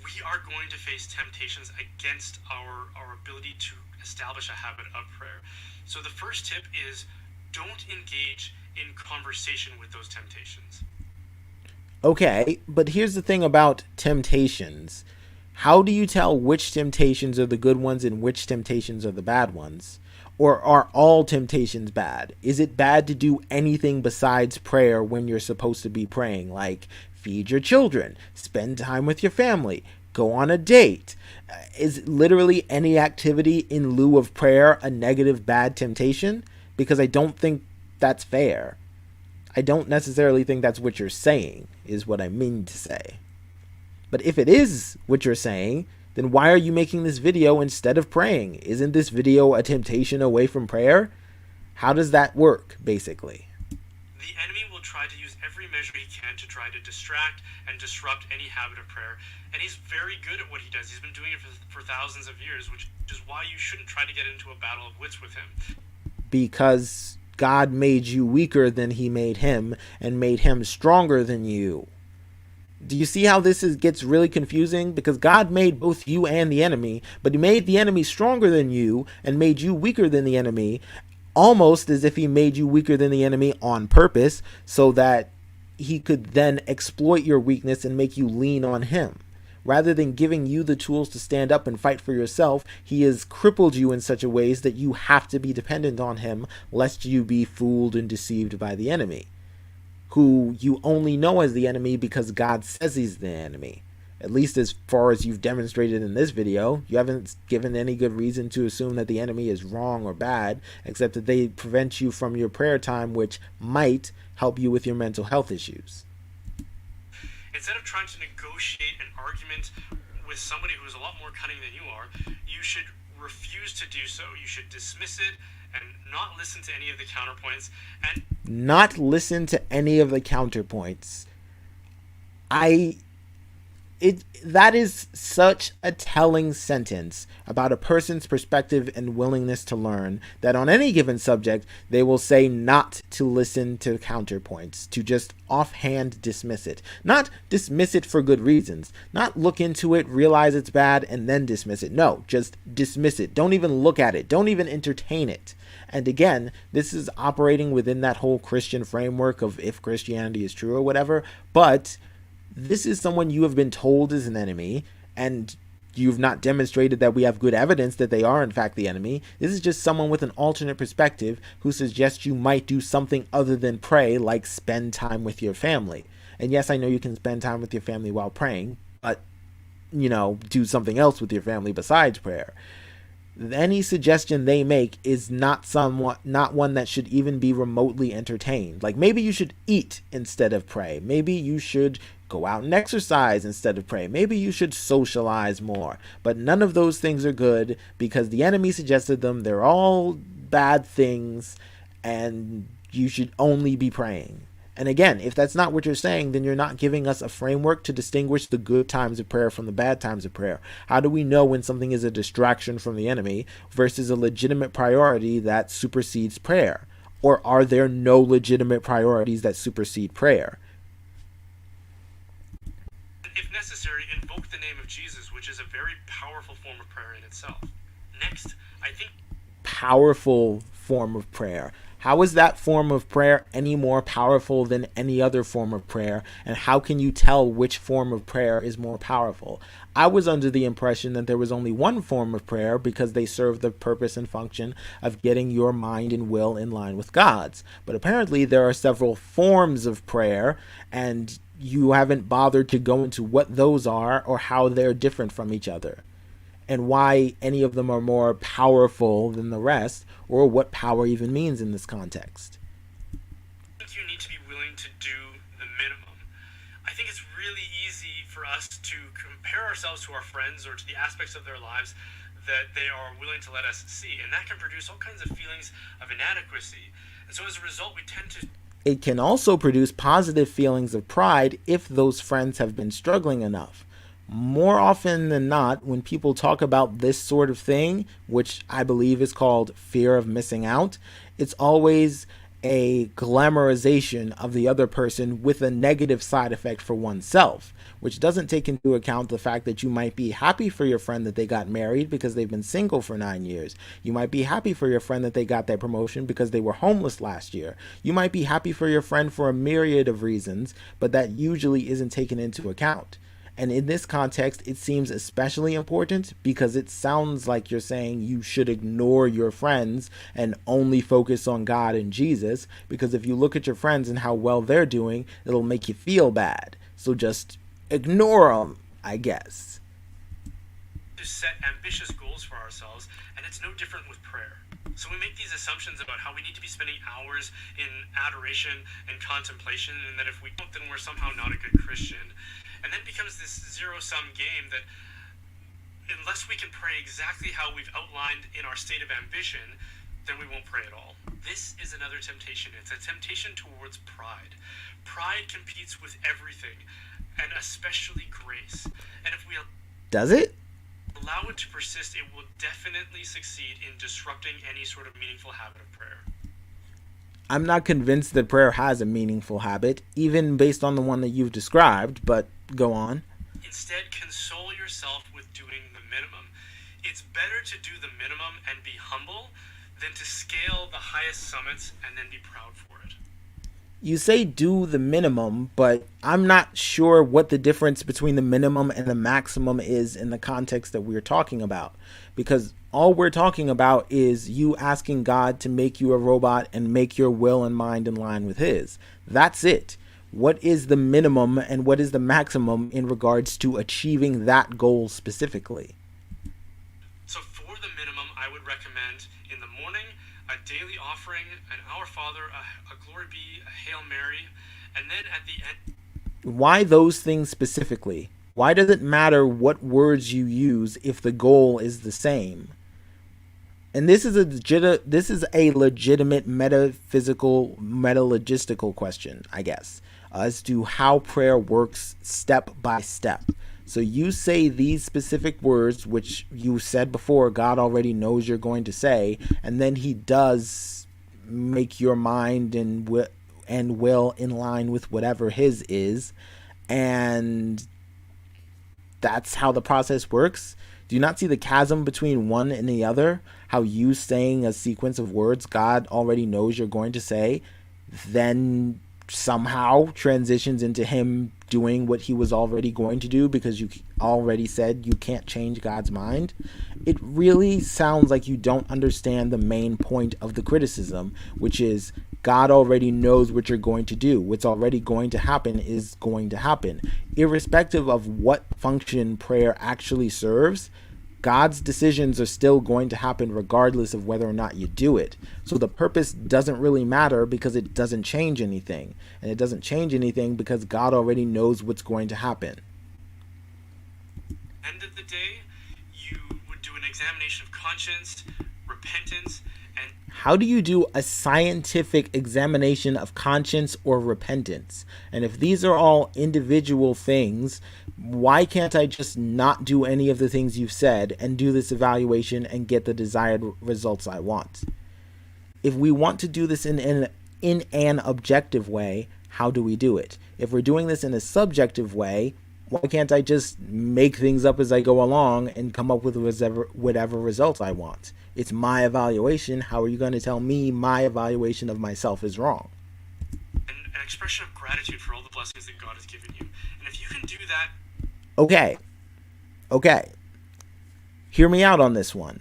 we are going to face temptations against our ability to establish a habit of prayer. So the first tip is don't engage in conversation with those temptations. Okay, but here's the thing about temptations. How do you tell which temptations are the good ones and which temptations are the bad ones? Or are all temptations bad? Is it bad to do anything besides prayer when you're supposed to be praying? Like feed your children, spend time with your family, go on a date. Is literally any activity in lieu of prayer a negative, bad temptation? Because I don't think that's fair. I don't necessarily think that's what you're saying, is what I mean to say. But if it is what you're saying, then why are you making this video instead of praying? Isn't this video a temptation away from prayer? How does that work, basically? The enemy will try to use every measure he can to try to distract and disrupt any habit of prayer. And he's very good at what he does. He's been doing it for thousands of years, which is why you shouldn't try to get into a battle of wits with him. Because God made you weaker than he made him and made him stronger than you. Do you see how gets really confusing? Because God made both you and the enemy, but he made the enemy stronger than you and made you weaker than the enemy, almost as if he made you weaker than the enemy on purpose so that he could then exploit your weakness and make you lean on him. Rather than giving you the tools to stand up and fight for yourself, he has crippled you in such a ways that you have to be dependent on him lest you be fooled and deceived by the enemy, who you only know as the enemy because God says he's the enemy. At least as far as you've demonstrated in this video, you haven't given any good reason to assume that the enemy is wrong or bad, except that they prevent you from your prayer time, which might help you with your mental health issues. Instead of trying to negotiate an argument with somebody who is a lot more cunning than you are, you should refuse to do so. You should dismiss it and not listen to any of the counterpoints. And not listen to any of the counterpoints. That is such a telling sentence about a person's perspective and willingness to learn that on any given subject, they will say not to listen to counterpoints, to just offhand dismiss it. Not dismiss it for good reasons. Not look into it, realize it's bad, and then dismiss it. No, just dismiss it. Don't even look at it. Don't even entertain it. And again, this is operating within that whole Christian framework of if Christianity is true or whatever, but this is someone you have been told is an enemy, and you've not demonstrated that we have good evidence that they are in fact the enemy. This is just someone with an alternate perspective who suggests you might do something other than pray, like spend time with your family. And yes, I know you can spend time with your family while praying, but, do something else with your family besides prayer. Any suggestion they make is not one that should even be remotely entertained. Like maybe you should eat instead of pray. Maybe you should go out and exercise instead of pray. Maybe you should socialize more. But none of those things are good because the enemy suggested them. They're all bad things and you should only be praying. And again, if that's not what you're saying, then you're not giving us a framework to distinguish the good times of prayer from the bad times of prayer. How do we know when something is a distraction from the enemy versus a legitimate priority that supersedes prayer? Or are there no legitimate priorities that supersede prayer? if necessary, invoke the name of Jesus, which is a very powerful form of prayer in itself. Next, I think... Powerful form of prayer. How is that form of prayer any more powerful than any other form of prayer? And how can you tell which form of prayer is more powerful? I was under the impression that there was only one form of prayer because they serve the purpose and function of getting your mind and will in line with God's. But apparently there are several forms of prayer, and you haven't bothered to go into what those are or how they're different from each other, and why any of them are more powerful than the rest, or what power even means in this context. I think you need to be willing to do the minimum. I think it's really easy for us to compare ourselves to our friends or to the aspects of their lives that they are willing to let us see. And that can produce all kinds of feelings of inadequacy. And so as a result, we tend to. It can also produce positive feelings of pride if those friends have been struggling enough. More often than not, when people talk about this sort of thing, which I believe is called fear of missing out, it's always a glamorization of the other person with a negative side effect for oneself, which doesn't take into account the fact that you might be happy for your friend that they got married because they've been single for 9 years. You might be happy for your friend that they got their promotion because they were homeless last year. You might be happy for your friend for a myriad of reasons, but that usually isn't taken into account. And in this context, it seems especially important because it sounds like you're saying you should ignore your friends and only focus on God and Jesus. Because if you look at your friends and how well they're doing, it'll make you feel bad. So just ignore them, I guess. To set ambitious goals for ourselves, and it's no different with prayer. So we make these assumptions about how we need to be spending hours in adoration and contemplation, and that if we don't, then we're somehow not a good Christian. And then becomes this zero-sum game that unless we can pray exactly how we've outlined in our state of ambition, then we won't pray at all. This is another temptation. It's a temptation towards pride. Pride competes with everything, and especially grace. And if we Does it? allow it to persist, it will definitely succeed in disrupting any sort of meaningful habit of prayer. I'm not convinced that prayer has a meaningful habit, even based on the one that you've described, but go on. Instead, console yourself with doing the minimum. It's better to do the minimum and be humble than to scale the highest summits and then be proud for it. You say do the minimum, but I'm not sure what the difference between the minimum and the maximum is in the context that we're talking about. Because all we're talking about is you asking God to make you a robot and make your will and mind in line with His. That's it. What is the minimum and what is the maximum in regards to achieving that goal specifically? So for the minimum, I would recommend in the morning a daily offering, an Our Father, a Glory Be, a Hail Mary, and then at the end. Why those things specifically? Why does it matter what words you use if the goal is the same? And this is a legitimate metaphysical, metalogistical question, I guess, as to how prayer works step by step. So you say these specific words, which you said before, God already knows you're going to say, and then He does make your mind and will in line with whatever His is, and that's how the process works. Do you not see the chasm between one and the other? How you saying a sequence of words God already knows you're going to say, then somehow transitions into Him doing what He was already going to do because you already said you can't change God's mind? It really sounds like you don't understand the main point of the criticism, which is God already knows what you're going to do. What's already going to happen is going to happen. Irrespective of what function prayer actually serves, God's decisions are still going to happen regardless of whether or not you do it. So the purpose doesn't really matter because it doesn't change anything. And it doesn't change anything because God already knows what's going to happen. End of the day, you would do an examination of conscience, repentance, and how do you do a scientific examination of conscience or repentance? And if these are all individual things, why can't I just not do any of the things you've said and do this evaluation and get the desired results I want? If we want to do this in an objective way, how do we do it? If we're doing this in a subjective way, why can't I just make things up as I go along and come up with whatever results I want? It's my evaluation. How are you going to tell me my evaluation of myself is wrong? an expression of gratitude for all the blessings that God has given you. And if you can do that... Okay. Hear me out on this one.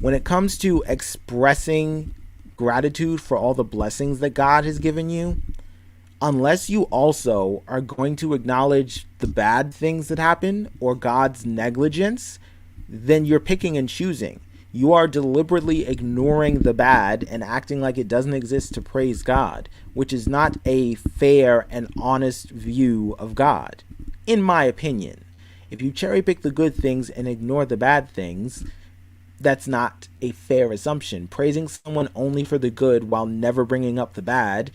When it comes to expressing gratitude for all the blessings that God has given you, unless you also are going to acknowledge the bad things that happen or God's negligence, then you're picking and choosing. You are deliberately ignoring the bad and acting like it doesn't exist to praise God, which is not a fair and honest view of God, in my opinion. If you cherry pick the good things and ignore the bad things, That's not a fair assumption. Praising someone only for the good while never bringing up the bad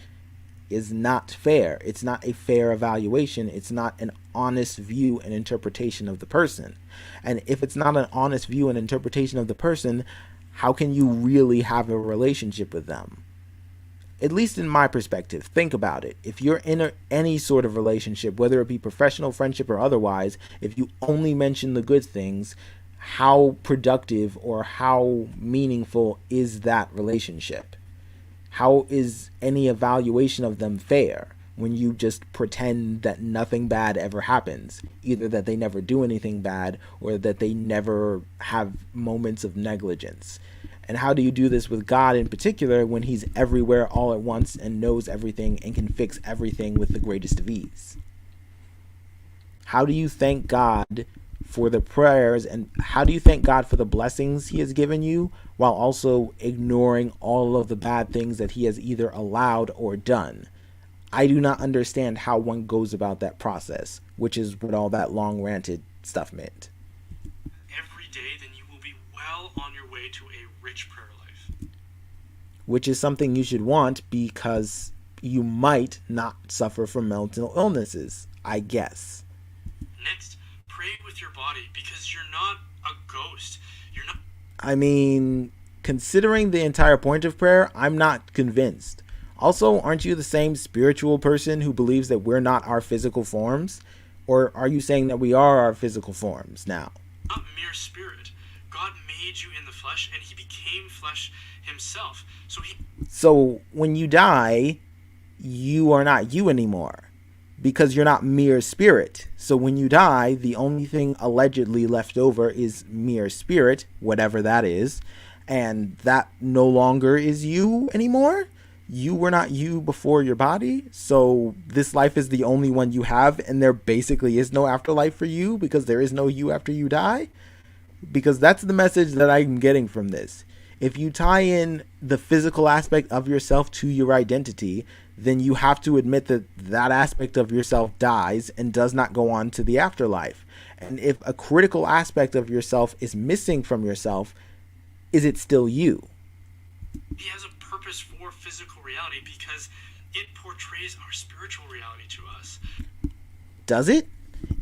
is not fair. It's not a fair evaluation. It's not an honest view and interpretation of the person. And if it's not an honest view and interpretation of the person, how can you really have a relationship with them? At least in my perspective, think about it. If you're in any sort of relationship, whether it be professional, friendship, or otherwise, if you only mention the good things, how productive or how meaningful is that relationship? How is any evaluation of them fair when you just pretend that nothing bad ever happens? Either that they never do anything bad or that they never have moments of negligence. And how do you do this with God in particular when he's everywhere all at once and knows everything and can fix everything with the greatest of ease? How do you thank God for the prayers, and how do you thank God for the blessings he has given you while also ignoring all of the bad things that he has either allowed or done? I do not understand how one goes about that process, which is what all that long ranted stuff meant. Every day, then you will be well on your way to a rich prayer life. Which is something you should want because you might not suffer from mental illnesses, I guess. Next, pray with your body because you're not a ghost. You're not. I mean, considering the entire point of prayer, I'm not convinced. Also, aren't you the same spiritual person who believes that we're not our physical forms? Or are you saying that we are our physical forms now? Not mere spirit. God made you in the flesh and he became flesh himself. So when you die, you are not you anymore because you're not mere spirit. So when you die, the only thing allegedly left over is mere spirit, whatever that is, and that no longer is you anymore. You were not you before your body, so this life is the only one you have, and there basically is no afterlife for you because there is no you after you die. Because that's the message that I'm getting from this. If you tie in the physical aspect of yourself to your identity, then you have to admit that that aspect of yourself dies and does not go on to the afterlife. And if a critical aspect of yourself is missing from yourself, is it still you? He has a purpose for physical reality because it portrays our spiritual reality to us. Does it?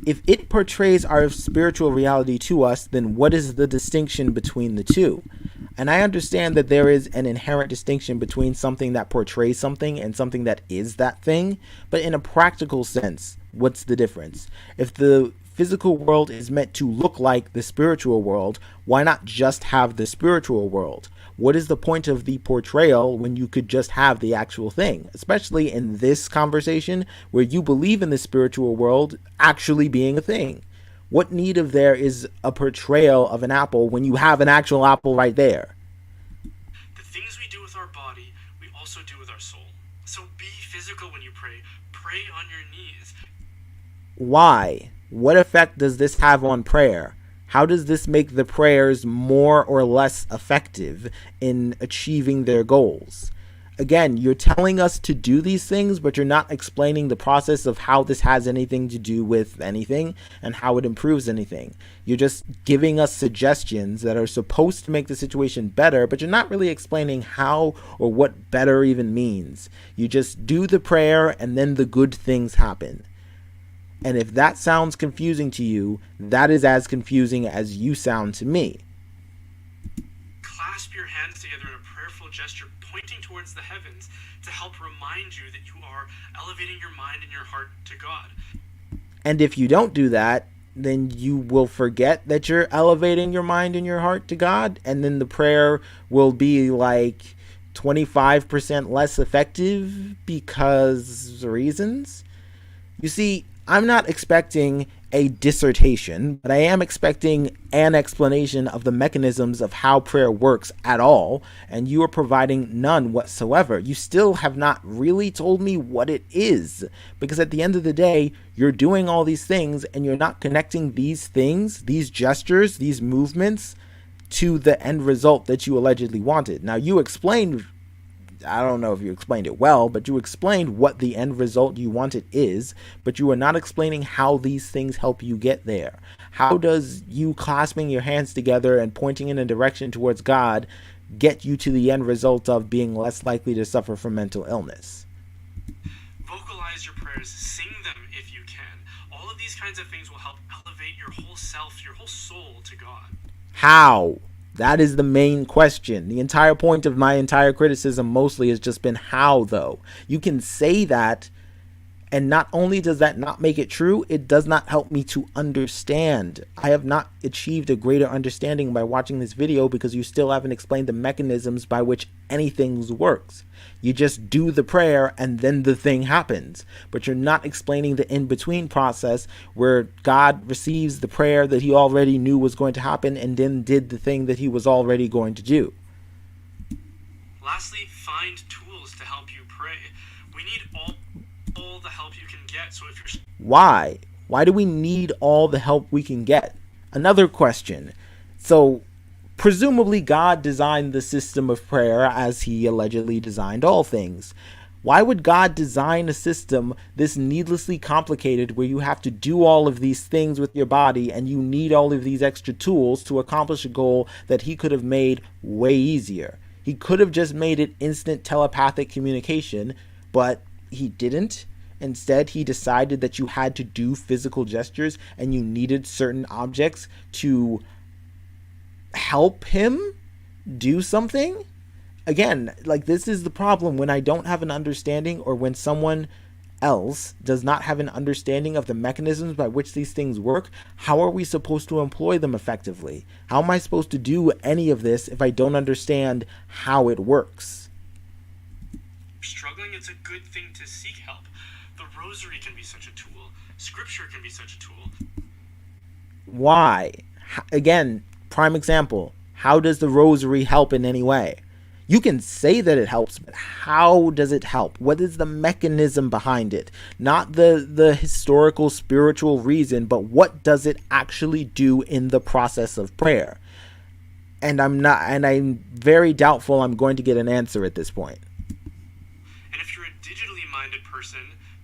If it portrays our spiritual reality to us, then what is the distinction between the two? And I understand that there is an inherent distinction between something that portrays something and something that is that thing, but in a practical sense, what's the difference? If the physical world is meant to look like the spiritual world, why not just have the spiritual world? What is the point of the portrayal when you could just have the actual thing? Especially in this conversation where you believe in the spiritual world actually being a thing. What need of there is a portrayal of an apple when you have an actual apple right there? The things we do with our body, we also do with our soul. So be physical when you pray. Pray on your knees. Why? What effect does this have on prayer? How does this make the prayers more or less effective in achieving their goals? Again, you're telling us to do these things, but you're not explaining the process of how this has anything to do with anything and how it improves anything. You're just giving us suggestions that are supposed to make the situation better, but you're not really explaining how or what better even means. You just do the prayer and then the good things happen. And if that sounds confusing to you, that is as confusing as you sound to me. Clasp your hands together in a prayerful gesture pointing towards the heavens to help remind you that you are elevating your mind and your heart to God. And if you don't do that, then you will forget that you're elevating your mind and your heart to God, and then the prayer will be like 25% less effective because reasons. You see, I'm not expecting a dissertation, but I am expecting an explanation of the mechanisms of how prayer works at all, and you are providing none whatsoever. You still have not really told me what it is, because at the end of the day, you're doing all these things and you're not connecting these things, these gestures, these movements to the end result that you allegedly wanted. Now, you explained, I don't know if you explained it well, but you explained what the end result you wanted is, but you are not explaining how these things help you get there. How does you clasping your hands together and pointing in a direction towards God get you to the end result of being less likely to suffer from mental illness? Vocalize your prayers, sing them if you can. All of these kinds of things will help elevate your whole self, your whole soul to God. How? That is the main question. The entire point of my entire criticism mostly has just been how, though. You can say that, and not only does that not make it true, it does not help me to understand. I have not achieved a greater understanding by watching this video because you still haven't explained the mechanisms by which anything works. You just do the prayer and then the thing happens. But you're not explaining the in-between process where God receives the prayer that he already knew was going to happen and then did the thing that he was already going to do. Lastly, find tools to help you pray. We need all the help you can get. So if you're Why? Why do we need all the help we can get? Another question. So, presumably God designed the system of prayer as he allegedly designed all things. Why would God design a system this needlessly complicated where you have to do all of these things with your body and you need all of these extra tools to accomplish a goal that he could have made way easier? He could have just made it instant telepathic communication, but he didn't. Instead, he decided that you had to do physical gestures and you needed certain objects to help him do something. Again, like, this is the problem when I don't have an understanding, or when someone else does not have an understanding of the mechanisms by which these things work. How are we supposed to employ them effectively? How am I supposed to do any of this if I don't understand how it works? struggling, it's a good thing to seek help. The rosary can be such a tool. Scripture can be such a tool. Why? Again, prime example. How does the rosary help in any way? You can say that it helps, but how does it help? What is the mechanism behind it? Not the historical spiritual reason, but what does it actually do in the process of prayer? And I'm very doubtful I'm going to get an answer at this point. And if you're a digitally minded person,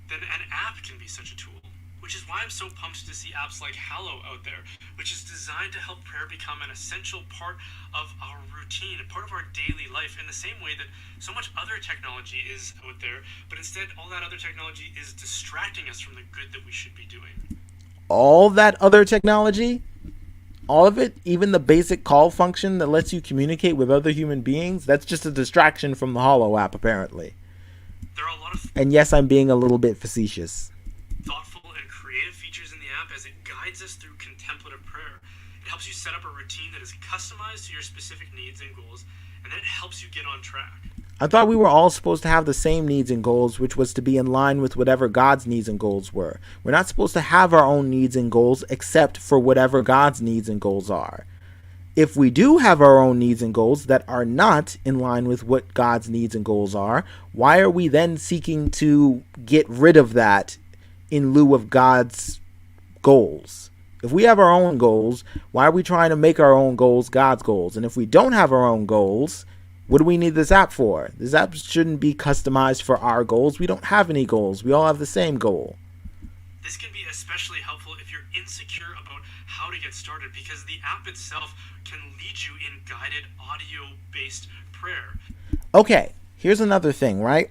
then an app can be such a tool. Which is why I'm so pumped to see apps like Hallow out there, which is designed to help prayer become an essential part of our routine, a part of our daily life, in the same way that so much other technology is out there, but instead all that other technology is distracting us from the good that we should be doing. All that other technology? All of it? Even the basic call function that lets you communicate with other human beings? That's just a distraction from the Hallow app, apparently. There are a lot of And yes, I'm being a little bit facetious. thoughtful and creative features in the app as it guides us through contemplative prayer. It helps you set up a routine that is customized to your specific needs and goals, and then it helps you get on track. I thought we were all supposed to have the same needs and goals, which was to be in line with whatever God's needs and goals were. We're not supposed to have our own needs and goals except for whatever God's needs and goals are. If we do have our own needs and goals that are not in line with what God's needs and goals are, why are we then seeking to get rid of that in lieu of God's goals? If we have our own goals, why are we trying to make our own goals God's goals? And if we don't have our own goals, what do we need this app for? This app shouldn't be customized for our goals. We don't have any goals. We all have the same goal. This can be especially helpful if you're insecure about how to get started, because the app itself can lead you in guided audio-based prayer. Okay, here's another thing, right?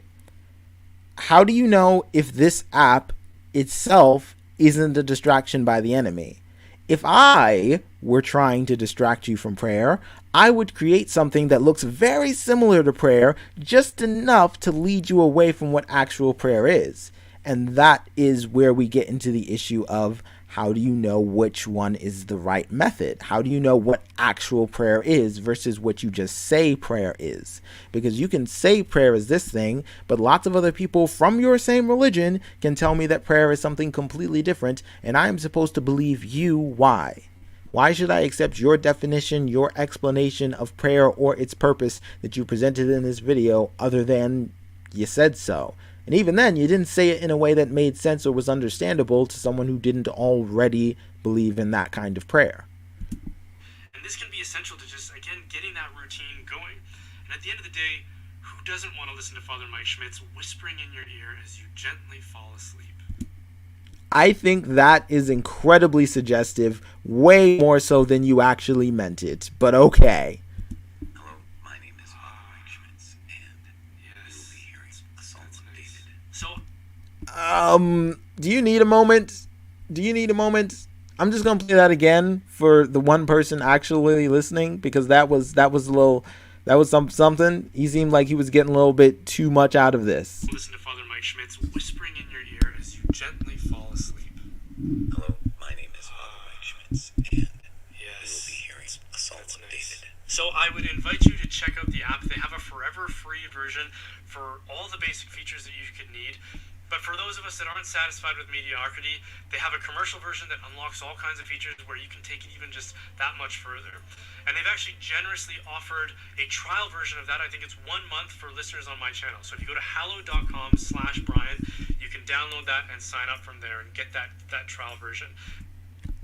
How do you know if this app itself isn't a distraction by the enemy? If I were trying to distract you from prayer, I would create something that looks very similar to prayer, just enough to lead you away from what actual prayer is. And that is where we get into the issue of, how do you know which one is the right method? How do you know what actual prayer is versus what you just say prayer is? Because you can say prayer is this thing, but lots of other people from your same religion can tell me that prayer is something completely different, and I am supposed to believe you. Why? Why should I accept your definition, your explanation of prayer or its purpose that you presented in this video, other than you said so? And even then, you didn't say it in a way that made sense or was understandable to someone who didn't already believe in that kind of prayer. And this can be essential to just, again, getting that routine going. And at the end of the day, who doesn't want to listen to Father Mike Schmitz whispering in your ear as you gently fall asleep? I think that is incredibly suggestive, way more so than you actually meant it. But okay. Hello, my name is Mike Schmitz, and yes, you'll be hearing assaults updated. So, Do you need a moment? Do you need a moment? I'm just gonna play that again for the one person actually listening, because that was a little, that was something. He seemed like he was getting a little bit too much out of this. listen to Father Mike Schmitz whispering in your ear as you gently fall asleep. Hello, my name is Father Mike Schmitz, and yes, you'll be hearing assaults updated. So I would invite you to check out the app. They have a forever free version for all the basic features that you could need. But for those of us that aren't satisfied with mediocrity, they have a commercial version that unlocks all kinds of features where you can take it even just that much further. And they've actually generously offered a trial version of that. I think it's 1 month for listeners on my channel. So if you go to hallow.com/Brian, you can download that and sign up from there and get that trial version.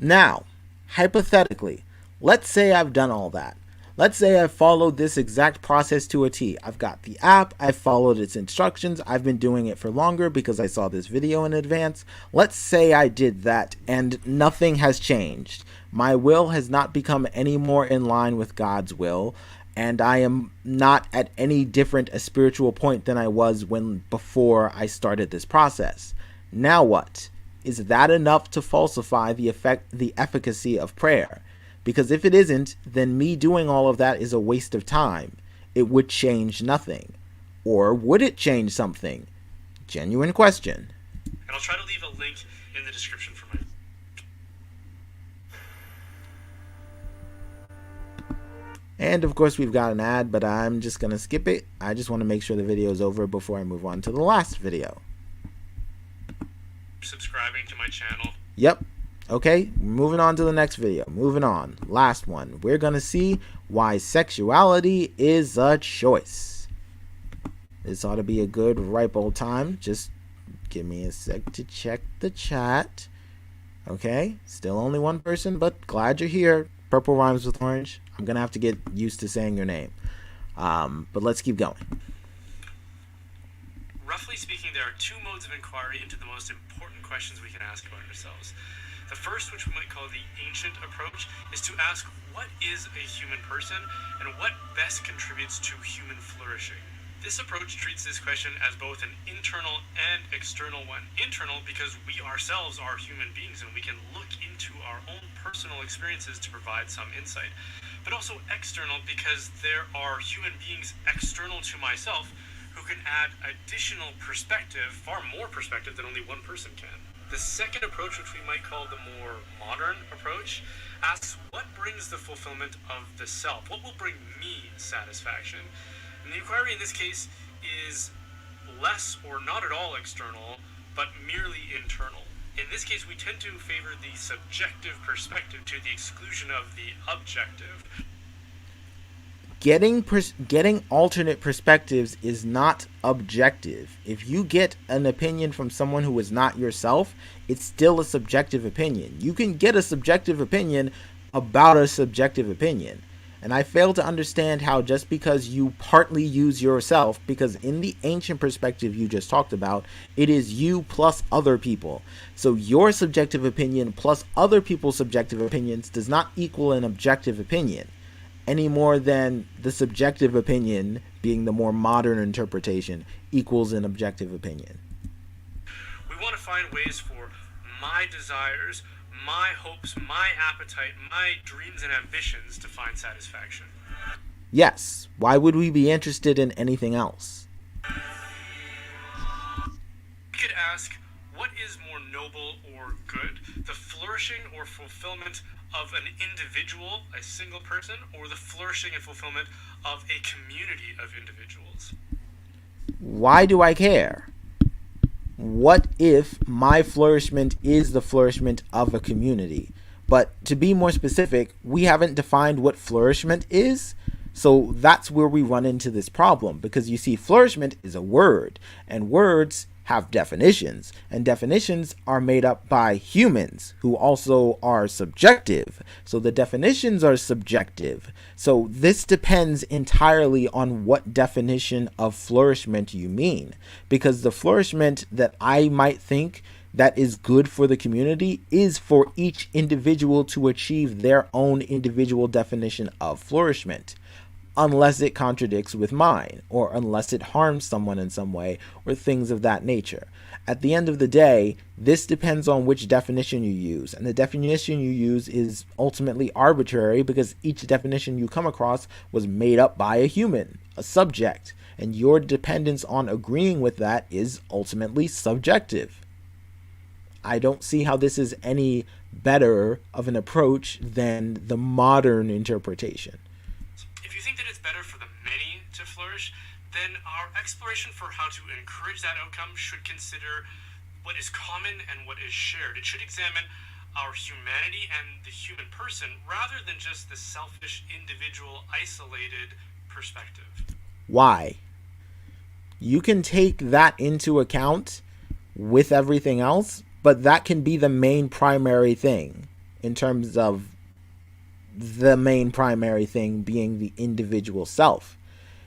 Now, hypothetically, let's say I've done all that. Let's say I've followed this exact process to a T. I've got the app, I've followed its instructions, I've been doing it for longer because I saw this video in advance. Let's say I did that and nothing has changed. My will has not become any more in line with God's will, and I am not at any different a spiritual point than I was before I started this process. Now what? Is that enough to falsify the efficacy of prayer? Because if it isn't, then me doing all of that is a waste of time. It would change nothing. Or would it change something? Genuine question. And I'll try to leave a link in the description for my... And of course we've got an ad, but I'm just going to skip it. I just want to make sure the video is over before I move on to the last video. Subscribing to my channel. Yep. Okay, moving on to the next video. Moving on. Last one. We're going to see why sexuality is a choice. This ought to be a good, ripe old time. Just give me a sec to check the chat. Okay, still only one person, but glad you're here. Purple rhymes with orange. I'm going to have to get used to saying your name. But let's keep going. Roughly speaking, there are two modes of inquiry into the most important questions we can ask about ourselves. The first, which we might call the ancient approach, is to ask what is a human person and what best contributes to human flourishing. This approach treats this question as both an internal and external one. Internal because we ourselves are human beings and we can look into our own personal experiences to provide some insight. But also external because there are human beings external to myself who can add additional perspective, far more perspective than only one person can. The second approach, which we might call the more modern approach, asks what brings the fulfillment of the self? What will bring me satisfaction? And the inquiry in this case is less or not at all external, but merely internal. In this case, we tend to favor the subjective perspective to the exclusion of the objective. Getting alternate perspectives is not objective. If you get an opinion from someone who is not yourself, it's still a subjective opinion. You can get a subjective opinion about a subjective opinion. And I fail to understand how just because you partly use yourself, because in the ancient perspective you just talked about, it is you plus other people. So your subjective opinion plus other people's subjective opinions does not equal an objective opinion, any more than the subjective opinion, being the more modern interpretation, equals an objective opinion. We want to find ways for my desires, my hopes, my appetite, my dreams and ambitions to find satisfaction. Yes, why would we be interested in anything else? We could ask, what is more noble or good? The flourishing or fulfillment of an individual, a single person, or the flourishing and fulfillment of a community of individuals? Why do I care? What if my flourishment is the flourishment of a community? But to be more specific, we haven't defined what flourishment is. So that's where we run into this problem, because you see, flourishment is a word, and words have definitions, and definitions are made up by humans who also are subjective. So the definitions are subjective. So this depends entirely on what definition of flourishment you mean, because the flourishment that I might think that is good for the community is for each individual to achieve their own individual definition of flourishment, unless it contradicts with mine, or unless it harms someone in some way, or things of that nature. At the end of the day, this depends on which definition you use, and the definition you use is ultimately arbitrary because each definition you come across was made up by a human, a subject, and your dependence on agreeing with that is ultimately subjective. I don't see how this is any better of an approach than the modern interpretation. If you think that it's better for the many to flourish, then our exploration for how to encourage that outcome should consider what is common and what is shared. It should examine our humanity and the human person rather than just the selfish, individual, isolated perspective. Why? You can take that into account with everything else, but that can be the main primary thing in terms of the main primary thing being the individual self.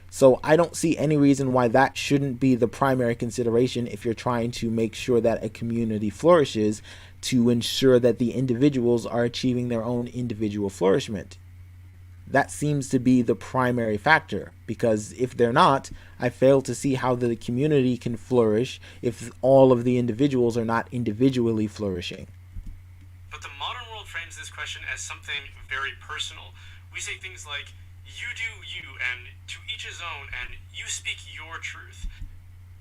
So I don't see any reason why that shouldn't be the primary consideration if you're trying to make sure that a community flourishes, to ensure that the individuals are achieving their own individual flourishment. That seems to be the primary factor, because if they're not, I fail to see how the community can flourish if all of the individuals are not individually flourishing. But the modern world frames this question as something very personal. We say things like, you do you, and to each his own, and you speak your truth.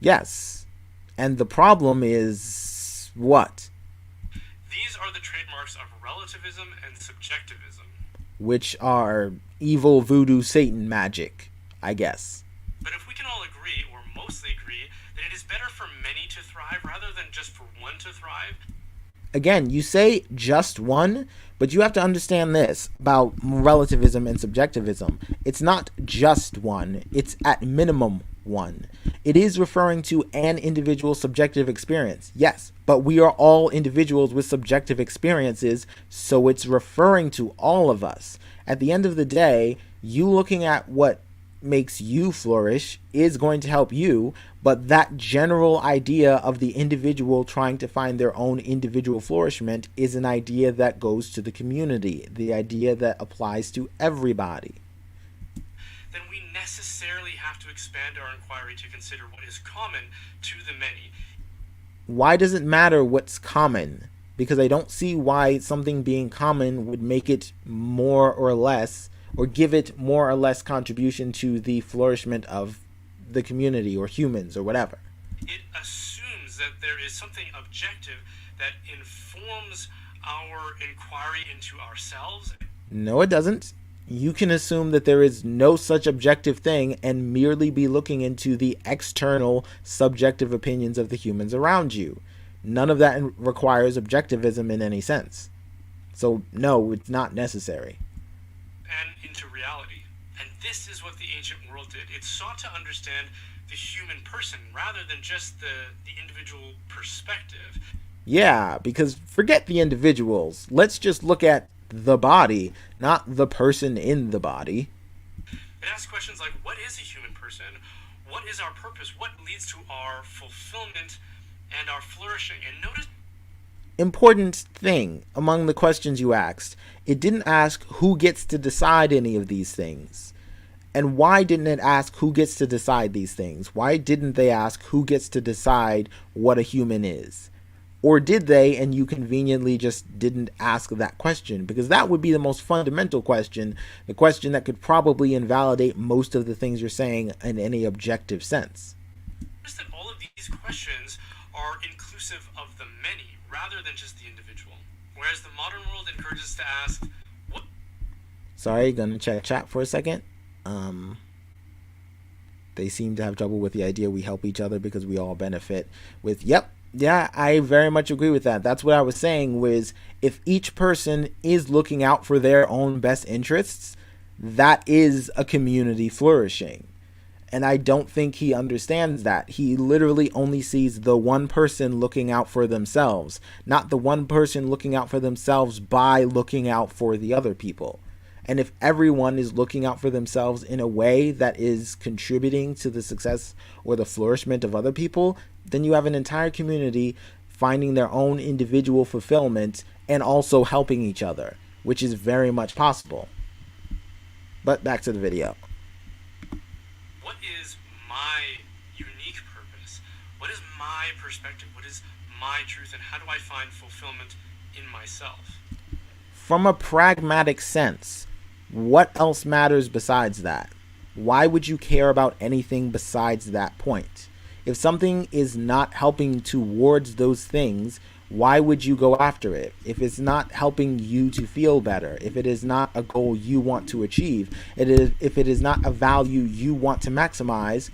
Yes. And the problem is what? These are the trademarks of relativism and subjectivism. Which are evil voodoo Satan magic, I guess. But if we can all agree, or mostly agree, that it is better for many to thrive rather than just for one to thrive. Again, you say just one, but you have to understand this about relativism and subjectivism. It's not just one, it's at minimum one. It is referring to an individual subjective experience, yes, but we are all individuals with subjective experiences, so it's referring to all of us. At the end of the day, you looking at what makes you flourish is going to help you, but that general idea of the individual trying to find their own individual flourishment is an idea that goes to the community, the idea that applies to everybody. Then we necessarily have to expand our inquiry to consider what is common to the many. Why does it matter what's common? Because I don't see why something being common would make it more or less, or give it more or less contribution to the flourishment of the community or humans or whatever. It assumes that there is something objective that informs our inquiry into ourselves. No, it doesn't. You can assume that there is no such objective thing and merely be looking into the external subjective opinions of the humans around you. None of that requires objectivism in any sense. So no, it's not necessary. And into reality. And this is what the ancient world did. It sought to understand the human person rather than just the individual perspective. Yeah, because forget the individuals. Let's just look at the body, not the person in the body. It asks questions like, what is a human person? What is our purpose? What leads to our fulfillment and our flourishing? And notice important thing among the questions you asked, it didn't ask who gets to decide any of these things. And why didn't it ask who gets to decide these things? Why didn't they ask who gets to decide what a human is? Or did they, and you conveniently just didn't ask that question? Because that would be the most fundamental question, the question that could probably invalidate most of the things you're saying in any objective sense. Notice that all of these questions are inclusive of the many rather than just the individual. Whereas the modern world encourages us to ask, what? Sorry, gonna check chat for a second. They seem to have trouble with the idea we help each other because we all benefit with, yep, yeah, I very much agree with that. That's what I was saying, was if each person is looking out for their own best interests, that is a community flourishing. And I don't think he understands that. He literally only sees the one person looking out for themselves, not the one person looking out for themselves by looking out for the other people. And if everyone is looking out for themselves in a way that is contributing to the success or the flourishment of other people, then you have an entire community finding their own individual fulfillment and also helping each other, which is very much possible. But back to the video. What is my unique purpose? What is my perspective? What is my truth? And how do I find fulfillment in myself? From a pragmatic sense, what else matters besides that? Why would you care about anything besides that point? If something is not helping towards those things, why would you go after it? If it's not helping you to feel better, if it is not a goal you want to achieve, if it is not a value you want to maximize,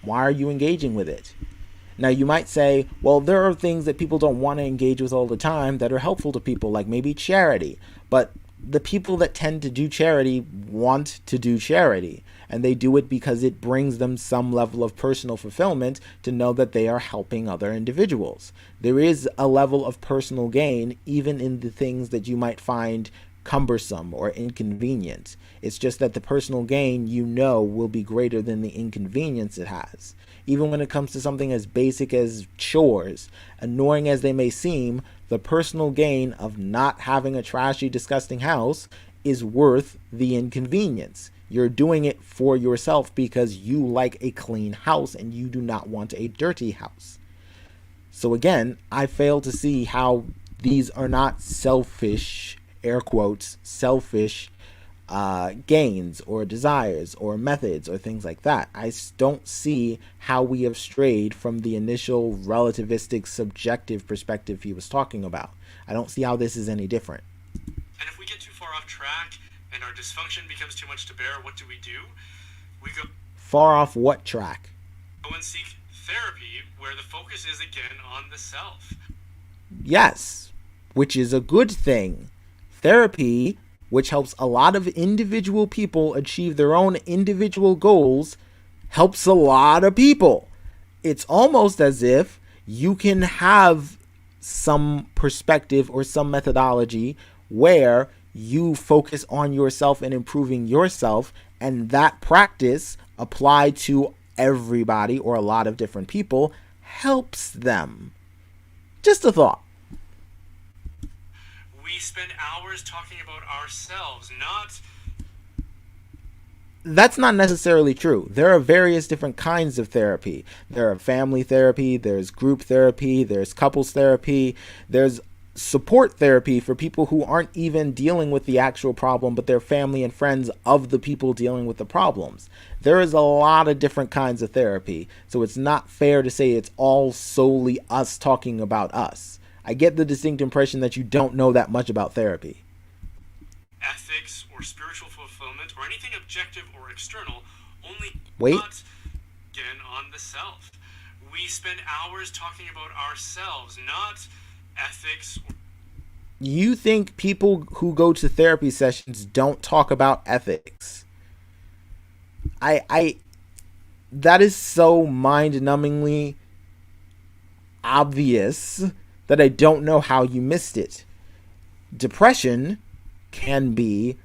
why are you engaging with it? Now, you might say, well, there are things that people don't want to engage with all the time that are helpful to people, like maybe charity. But the people that tend to do charity want to do charity, and they do it because it brings them some level of personal fulfillment to know that they are helping other individuals. There is a level of personal gain even in the things that you might find cumbersome or inconvenient. It's just that the personal gain, will be greater than the inconvenience it has. Even when it comes to something as basic as chores, annoying as they may seem, the personal gain of not having a trashy, disgusting house is worth the inconvenience. You're doing it for yourself because you like a clean house and you do not want a dirty house. So again, I fail to see how these are not selfish, air quotes, selfish gains or desires or methods or things like that. I don't see how we have strayed from the initial relativistic subjective perspective he was talking about. I don't see how this is any different. And if we get too far off track and our dysfunction becomes too much to bear, what do? We go far off what track? Go and seek therapy where the focus is again on the self. Yes, which is a good thing. Therapy, which helps a lot of individual people achieve their own individual goals, helps a lot of people. It's almost as if you can have some perspective or some methodology where you focus on yourself and improving yourself, and that practice applied to everybody or a lot of different people helps them. Just a thought. We spend hours talking about ourselves, not... That's not necessarily true. There are various different kinds of therapy. There are family therapy, there's group therapy, there's couples therapy, there's support therapy for people who aren't even dealing with the actual problem, but they're family and friends of the people dealing with the problems. There is a lot of different kinds of therapy, so it's not fair to say it's all solely us talking about us. I get the distinct impression that you don't know that much about therapy. Ethics or spiritual fulfillment or anything objective or external, only not again on the self. We spend hours talking about ourselves, not ethics. You think people who go to therapy sessions don't talk about ethics? That is so mind-numbingly obvious that I don't know how you missed it. Depression can lead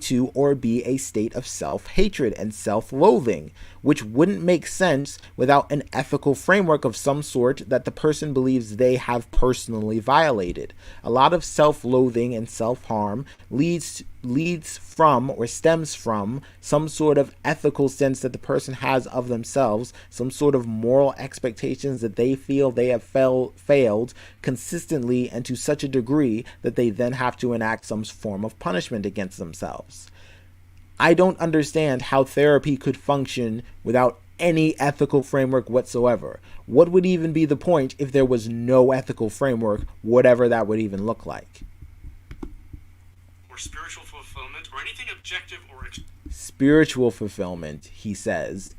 to or be a state of self-hatred and self-loathing, which wouldn't make sense without an ethical framework of some sort that the person believes they have personally violated. A lot of self-loathing and self-harm leads from or stems from some sort of ethical sense that the person has of themselves, some sort of moral expectations that they feel they have failed consistently and to such a degree that they then have to enact some form of punishment against themselves. I don't understand how therapy could function without any ethical framework whatsoever. What would even be the point if there was no ethical framework, whatever that would even look like? Or spiritual fulfillment or anything objective or spiritual fulfillment, he says.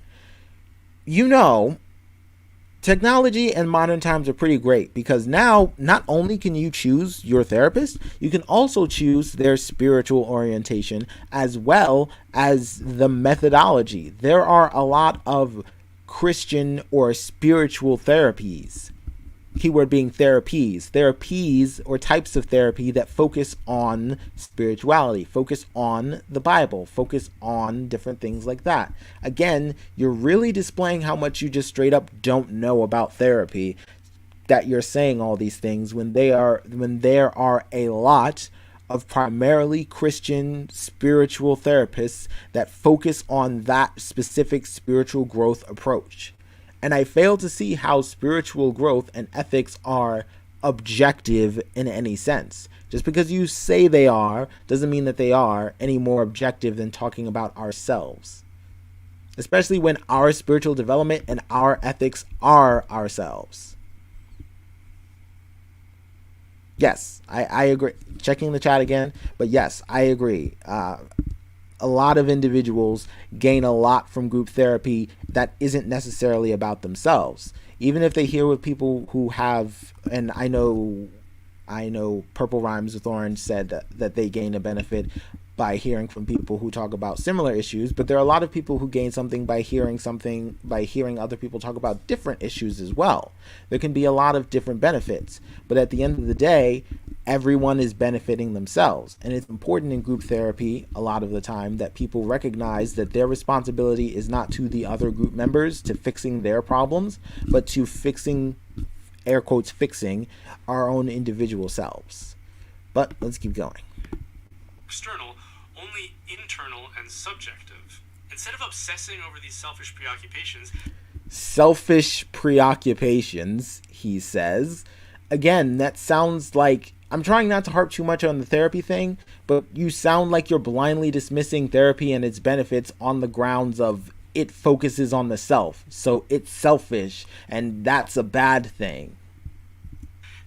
Technology and modern times are pretty great because now not only can you choose your therapist, you can also choose their spiritual orientation as well as the methodology. There are a lot of Christian or spiritual therapies. Keyword being therapies or types of therapy that focus on spirituality, focus on the Bible, focus on different things like that. Again, you're really displaying how much you just straight up don't know about therapy that you're saying all these things when there are a lot of primarily Christian spiritual therapists that focus on that specific spiritual growth approach. And I fail to see how spiritual growth and ethics are objective in any sense. Just because you say they are doesn't mean that they are any more objective than talking about ourselves. Especially when our spiritual development and our ethics are ourselves. Yes, I agree. Checking the chat again, but yes, I agree. A lot of individuals gain a lot from group therapy that isn't necessarily about themselves. Even if they hear with people who have, and I know Purple Rhymes with Orange said that they gain a benefit by hearing from people who talk about similar issues, but there are a lot of people who gain something by hearing other people talk about different issues as well. There can be a lot of different benefits, but at the end of the day, everyone is benefiting themselves. And it's important in group therapy a lot of the time that people recognize that their responsibility is not to the other group members to fixing their problems, but to fixing, air quotes, fixing our own individual selves. But let's keep going. External, only internal and subjective. Instead of obsessing over these selfish preoccupations, he says. Again, that sounds like, I'm trying not to harp too much on the therapy thing, but you sound like you're blindly dismissing therapy and its benefits on the grounds of it focuses on the self, so it's selfish, and that's a bad thing.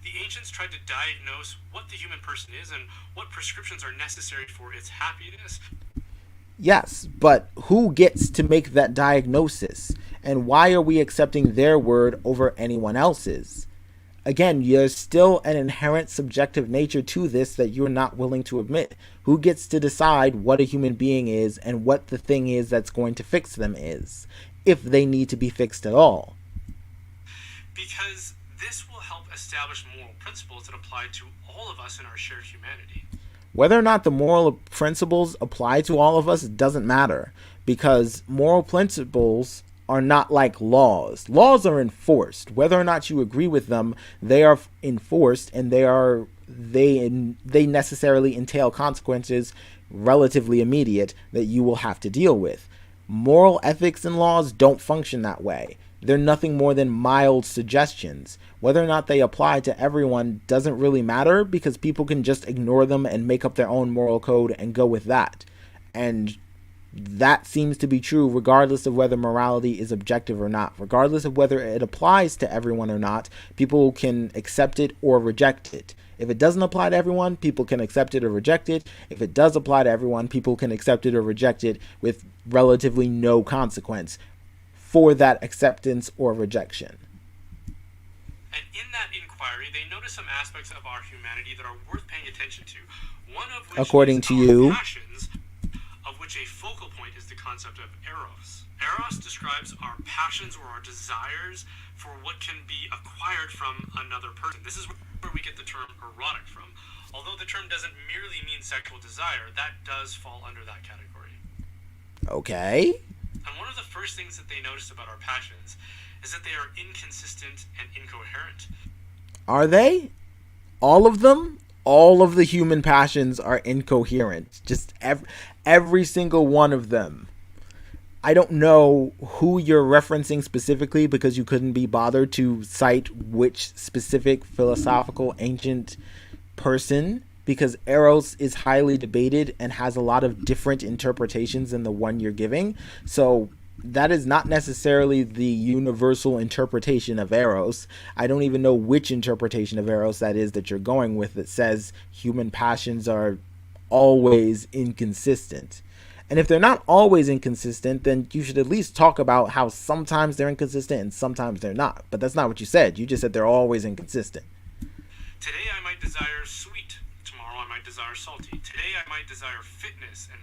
The ancients tried to diagnose what the human person is and what prescriptions are necessary for its happiness. Yes, but who gets to make that diagnosis? And why are we accepting their word over anyone else's? Again, there's still an inherent subjective nature to this that you're not willing to admit. Who gets to decide what a human being is and what the thing is that's going to fix them is, if they need to be fixed at all? Because this will help establish moral principles that apply to all of us in our shared humanity. Whether or not the moral principles apply to all of us doesn't matter, because moral principles are not like laws. Laws are enforced. Whether or not you agree with them, they are enforced, and they necessarily entail consequences relatively immediate that you will have to deal with. Moral ethics and laws don't function that way. They're nothing more than mild suggestions. Whether or not they apply to everyone doesn't really matter, because people can just ignore them and make up their own moral code and go with that. And that seems to be true regardless of whether morality is objective or not. Regardless of whether it applies to everyone or not, people can accept it or reject it. If it doesn't apply to everyone, people can accept it or reject it. If it does apply to everyone, people can accept it or reject it with relatively no consequence for that acceptance or rejection. And in that inquiry, they notice some aspects of our humanity that are worth paying attention to. One of which According is to our you, passions, of which a focal point is the concept of eros. Eros describes our passions or our desires for what can be acquired from another person. This is where we get the term erotic from. Although the term doesn't merely mean sexual desire, that does fall under that category. Okay. And one of the first things that they noticed about our passions is that they are inconsistent and incoherent. Are they? All of them? All of the human passions are incoherent. Just every single one of them. I don't know who you're referencing specifically, because you couldn't be bothered to cite which specific philosophical ancient person, because Eros is highly debated and has a lot of different interpretations than the one you're giving. So that is not necessarily the universal interpretation of Eros. I don't even know which interpretation of Eros that is that you're going with, that says human passions are always inconsistent. And if they're not always inconsistent, then you should at least talk about how sometimes they're inconsistent and sometimes they're not. But that's not what you said. You just said they're always inconsistent. Today I might desire sweet. Tomorrow I might desire salty. Today I might desire fitness and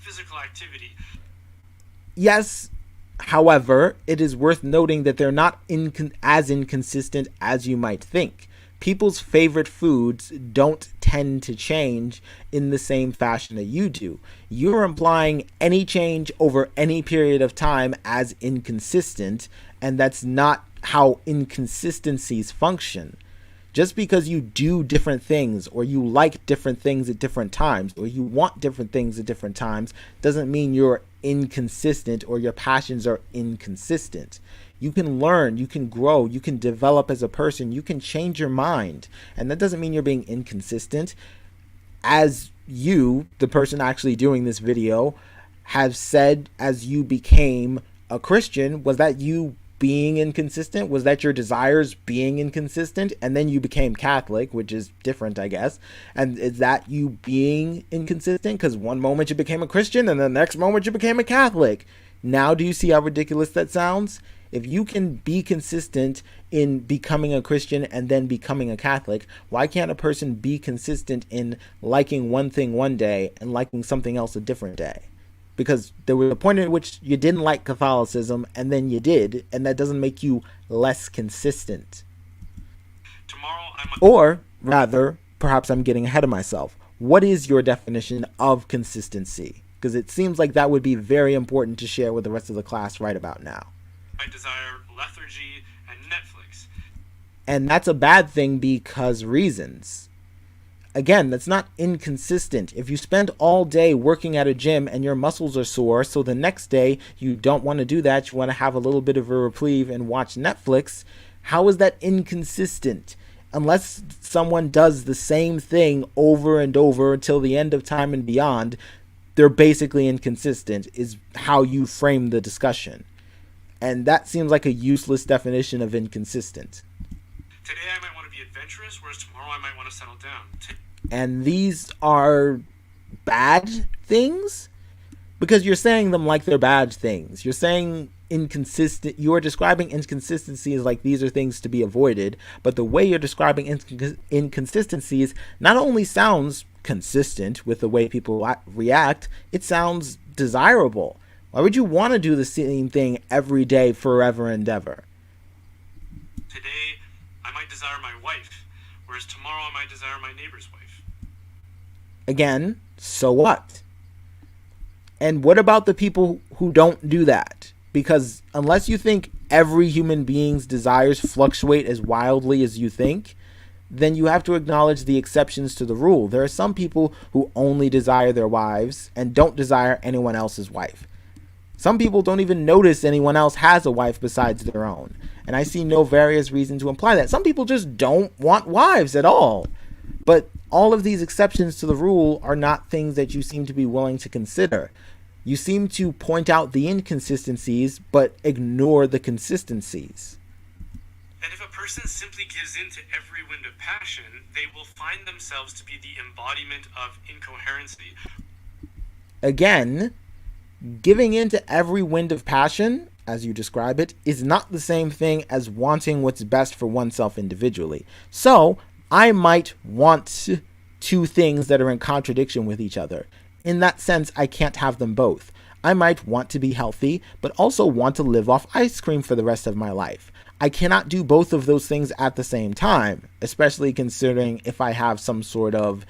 physical activity. Yes, however, it is worth noting that they're not as inconsistent as you might think. People's favorite foods don't tend to change in the same fashion that you do. You're implying any change over any period of time as inconsistent, and that's not how inconsistencies function. Just because you do different things, or you like different things at different times, or you want different things at different times, doesn't mean you're inconsistent or your passions are inconsistent. You can learn, you can grow, you can develop as a person, you can change your mind. And that doesn't mean you're being inconsistent. As you, the person actually doing this video, have said as you became a Christian, was that you being inconsistent? Was that your desires being inconsistent? And then you became Catholic, which is different, I guess. And is that you being inconsistent? Because one moment you became a Christian and the next moment you became a Catholic. Now do you see how ridiculous that sounds? If you can be consistent in becoming a Christian and then becoming a Catholic, why can't a person be consistent in liking one thing one day and liking something else a different day? Because there was a point at which you didn't like Catholicism and then you did, and that doesn't make you less consistent. Or rather, perhaps I'm getting ahead of myself. What is your definition of consistency? Because it seems like that would be very important to share with the rest of the class right about now. I desire lethargy and Netflix. And that's a bad thing because reasons. Again, that's not inconsistent. If you spend all day working at a gym and your muscles are sore, so the next day you don't want to do that, you want to have a little bit of a reprieve and watch Netflix, how is that inconsistent? Unless someone does the same thing over and over until the end of time and beyond, they're basically inconsistent, is how you frame the discussion. And that seems like a useless definition of inconsistent. Today I might want to be adventurous, whereas tomorrow I might want to settle down. And these are bad things? Because you're saying them like they're bad things. You're saying inconsistent. You're describing inconsistency as like these are things to be avoided. But the way you're describing inconsistencies not only sounds consistent with the way people react, it sounds desirable. Why would you want to do the same thing every day, forever and ever? Today, I might desire my wife, whereas tomorrow I might desire my neighbor's wife. Again, so what? And what about the people who don't do that? Because unless you think every human being's desires fluctuate as wildly as you think, then you have to acknowledge the exceptions to the rule. There are some people who only desire their wives and don't desire anyone else's wife. Some people don't even notice anyone else has a wife besides their own. And I see no various reason to imply that. Some people just don't want wives at all. But all of these exceptions to the rule are not things that you seem to be willing to consider. You seem to point out the inconsistencies, but ignore the consistencies. And if a person simply gives in to every wind of passion, they will find themselves to be the embodiment of incoherency. Again, giving in to every wind of passion, as you describe it, is not the same thing as wanting what's best for oneself individually. So, I might want two things that are in contradiction with each other. In that sense, I can't have them both. I might want to be healthy, but also want to live off ice cream for the rest of my life. I cannot do both of those things at the same time, especially considering if I have some sort of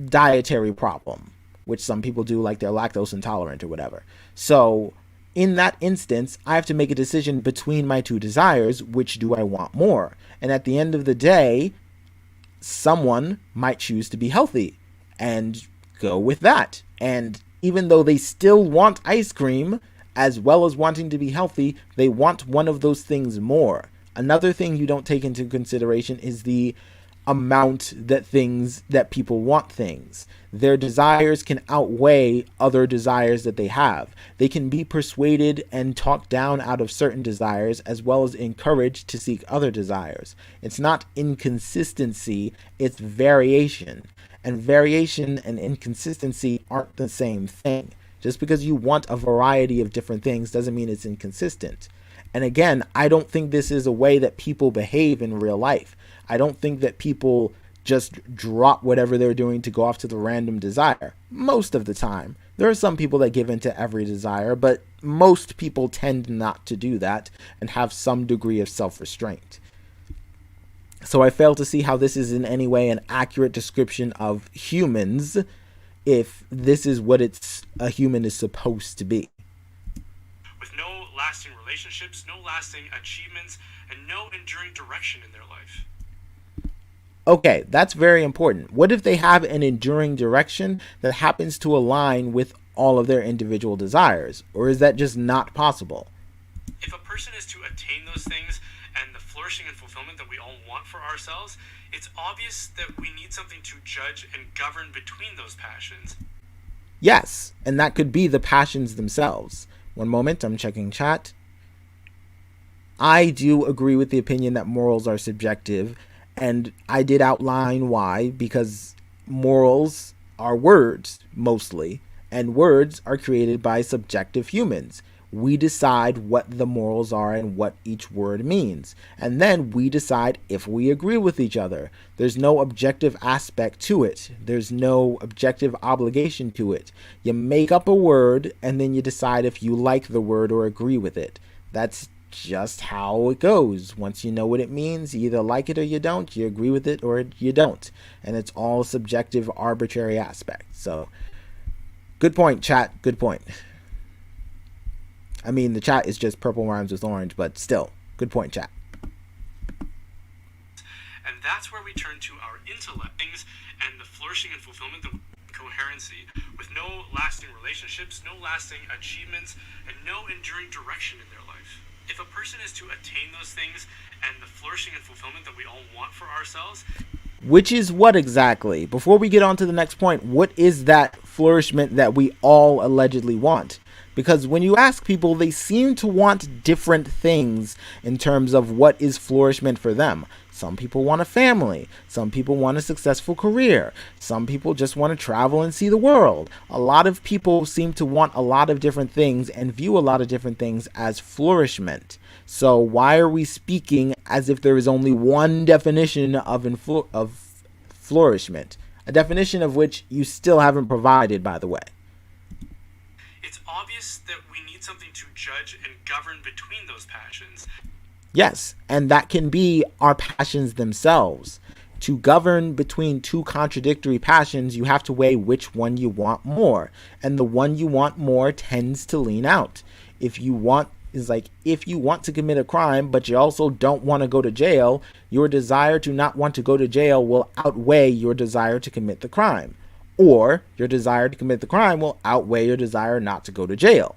dietary problem, which some people do, like they're lactose intolerant or whatever. So in that instance, I have to make a decision between my two desires. Which do I want more? And at the end of the day, someone might choose to be healthy and go with that. And even though they still want ice cream, as well as wanting to be healthy, they want one of those things more. Another thing you don't take into consideration is the amount that people want things. Their desires can outweigh other desires that they have. They can be persuaded and talked down out of certain desires, as well as encouraged to seek other desires. It's not inconsistency, it's variation. And variation and inconsistency aren't the same thing. Just because you want a variety of different things doesn't mean it's inconsistent. And again, I don't think this is a way that people behave in real life. I don't think that people just drop whatever they're doing to go off to the random desire. Most of the time. There are some people that give in to every desire, but most people tend not to do that and have some degree of self-restraint. So I fail to see how this is in any way an accurate description of humans if this is what a human is supposed to be. With no lasting relationships, no lasting achievements, and no enduring direction in their life. Okay, that's very important. What if they have an enduring direction that happens to align with all of their individual desires? Or is that just not possible? If a person is to attain those things and the flourishing and fulfillment that we all want for ourselves, it's obvious that we need something to judge and govern between those passions. Yes, and that could be the passions themselves. One moment, I'm checking chat. I do agree with the opinion that morals are subjective, and I did outline why, because morals are words mostly, and words are created by subjective humans. We decide what the morals are and what each word means, and then we decide if we agree with each other. There's no objective aspect to it, there's no objective obligation to it. You make up a word, and then you decide if you like the word or agree with it. That's just how it goes. Once you know what it means, you either like it or you don't, you agree with it or you don't. And it's all subjective, arbitrary aspect. So, good point, chat. Good point. I mean, the chat is just purple rhymes with orange, but still, good point, chat. And that's where we turn to our intellect and the flourishing and fulfillment, the coherency, with no lasting relationships, no lasting achievements, and no enduring direction in their life. If a person is to attain those things and the flourishing and fulfillment that we all want for ourselves. Which is what exactly? Before we get on to the next point, what is that flourishment that we all allegedly want? Because when you ask people, they seem to want different things in terms of what is flourishment for them. Some people want a family. Some people want a successful career. Some people just want to travel and see the world. A lot of people seem to want a lot of different things and view a lot of different things as flourishment. So why are we speaking as if there is only one definition of flourishment? A definition of which you still haven't provided, by the way. It's obvious that we need something to judge and govern between those passions. Yes, and that can be our passions themselves. To govern between two contradictory passions, you have to weigh which one you want more. And the one you want more tends to lean out. If you want to commit a crime, but you also don't want to go to jail, your desire to not want to go to jail will outweigh your desire to commit the crime. Or your desire to commit the crime will outweigh your desire not to go to jail.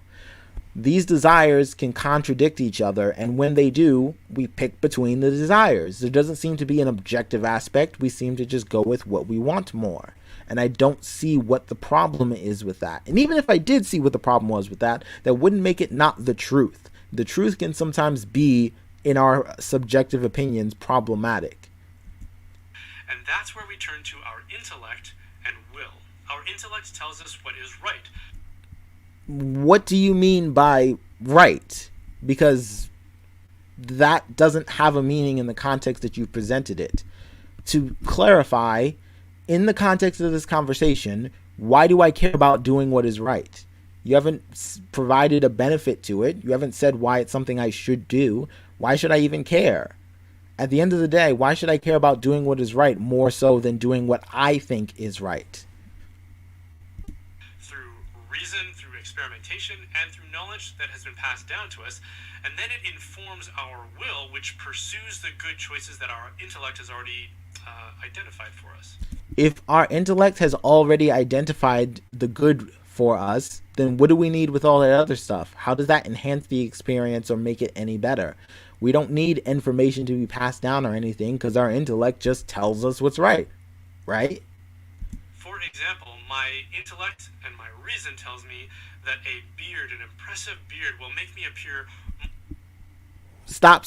These desires can contradict each other, and when they do, we pick between the desires. There doesn't seem to be an objective aspect. We seem to just go with what we want more. And I don't see what the problem is with that. And even if I did see what the problem was with that, that wouldn't make it not the truth. The truth can sometimes be, in our subjective opinions, problematic. And that's where we turn to our intellect and will. Our intellect tells us what is right. What do you mean by right? Because that doesn't have a meaning in the context that you presented it. To clarify, in the context of this conversation, why do I care about doing what is right? You haven't provided a benefit to it. You haven't said why it's something I should do. Why should I even care? At the end of the day, why should I care about doing what is right more so than doing what I think is right? Through reason, through experimentation, and through knowledge that has been passed down to us, and then it informs our will, which pursues the good choices that our intellect has already identified for us. If our intellect has already identified the good for us, then what do we need with all that other stuff? How does that enhance the experience or make it any better? We don't need information to be passed down or anything because our intellect just tells us what's right, right? For example, my intellect and my reason tells me that a beard, an impressive beard, will make me appear... Stop.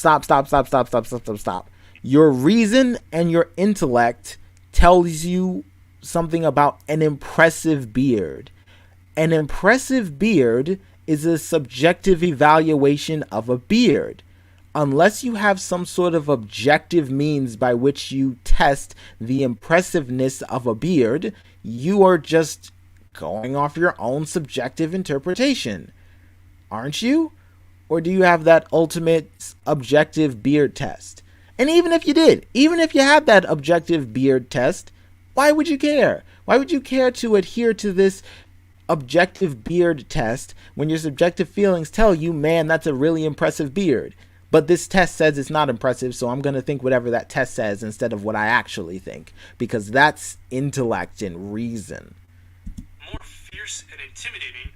Your reason and your intellect tells you something about an impressive beard. An impressive beard is a subjective evaluation of a beard. Unless you have some sort of objective means by which you test the impressiveness of a beard, you are just going off your own subjective interpretation. Aren't you? Or do you have that ultimate objective beard test? And even if you did, even if you had that objective beard test, why would you care? Why would you care to adhere to this objective beard test when your subjective feelings tell you, man, that's a really impressive beard? But this test says it's not impressive, so I'm going to think whatever that test says instead of what I actually think, because that's intellect and reason. More fierce and intimidating,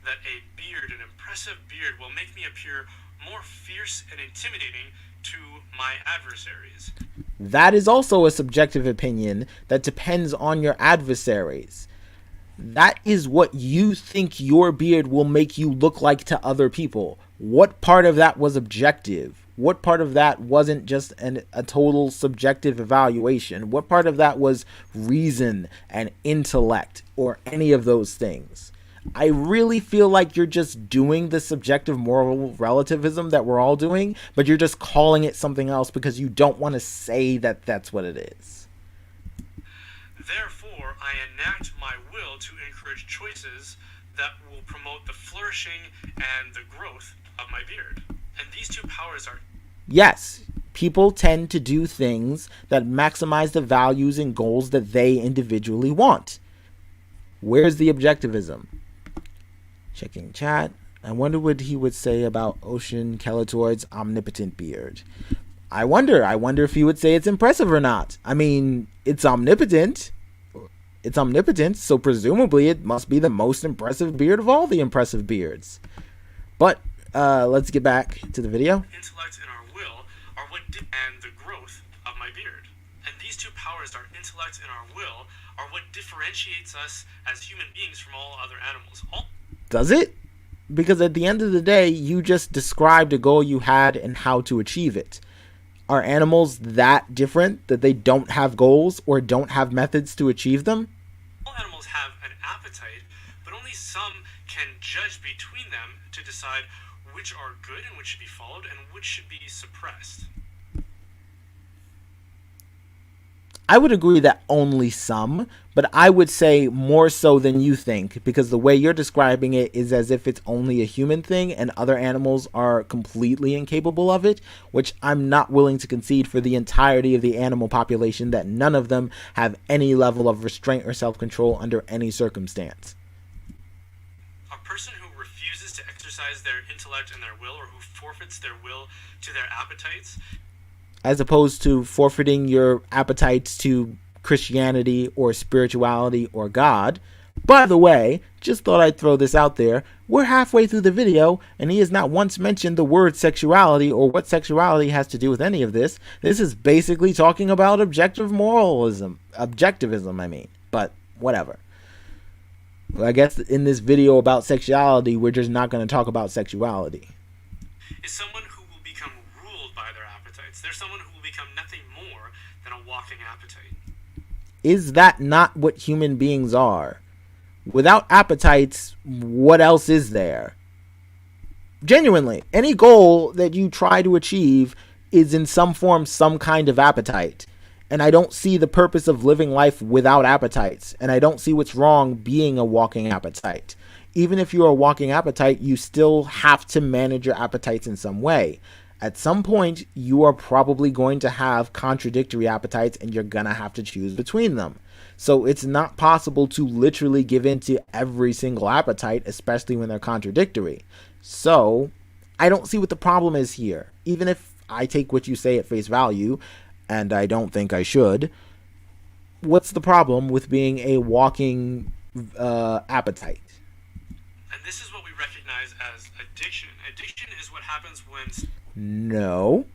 that a beard, an impressive beard, will make me appear more fierce and intimidating to my adversaries. That is also a subjective opinion that depends on your adversaries. That is what you think your beard will make you look like to other people. What part of that was objective? What part of that wasn't just a total subjective evaluation? What part of that was reason and intellect or any of those things? I really feel like you're just doing the subjective moral relativism that we're all doing, but you're just calling it something else because you don't want to say that that's what it is. Therefore, I enact my will to encourage choices that will promote the flourishing and the growth of my beard. And these two powers are... Yes, people tend to do things that maximize the values and goals that they individually want. Where's the objectivism? Checking chat. I wonder what he would say about Ocean Kelatoid's omnipotent beard. I wonder if he would say it's impressive or not. I mean, it's omnipotent. It's omnipotent, so presumably it must be the most impressive beard of all the impressive beards. But let's get back to the video. Intellect and our will are what and the growth of my beard. And these two powers, our intellect and our will, are what differentiates us as human beings from all other animals. Does it? Because at the end of the day, you just described a goal you had and how to achieve it. Are animals that different that they don't have goals or don't have methods to achieve them? All animals have an appetite, but only some can judge between them to decide which are good and which should be followed and which should be suppressed. I would agree that only some, but I would say more so than you think, because the way you're describing it is as if it's only a human thing and other animals are completely incapable of it, which I'm not willing to concede for the entirety of the animal population, that none of them have any level of restraint or self-control under any circumstance. A person who refuses to exercise their intellect and their will, or who forfeits their will to their appetites, as opposed to forfeiting your appetites to Christianity or spirituality or God. By the way, just thought I'd throw this out there. We're halfway through the video, and he has not once mentioned the word sexuality or what sexuality has to do with any of this. This is basically talking about objectivism, but whatever. I guess in this video about sexuality, we're just not going to talk about sexuality. Is someone who will become ruled by their appetites. They're someone who will become nothing more than a walking appetite. Is that not what human beings are? Without appetites, what else is there? Genuinely, any goal that you try to achieve is in some form some kind of appetite. And I don't see the purpose of living life without appetites. And I don't see what's wrong being a walking appetite. Even if you're a walking appetite, you still have to manage your appetites in some way. At some point, you are probably going to have contradictory appetites and you're going to have to choose between them. So it's not possible to literally give in to every single appetite, especially when they're contradictory. So I don't see what the problem is here. Even if I take what you say at face value, and I don't think I should, what's the problem with being a walking appetite? And this is what we recognize as addiction. Addiction is what happens when... No,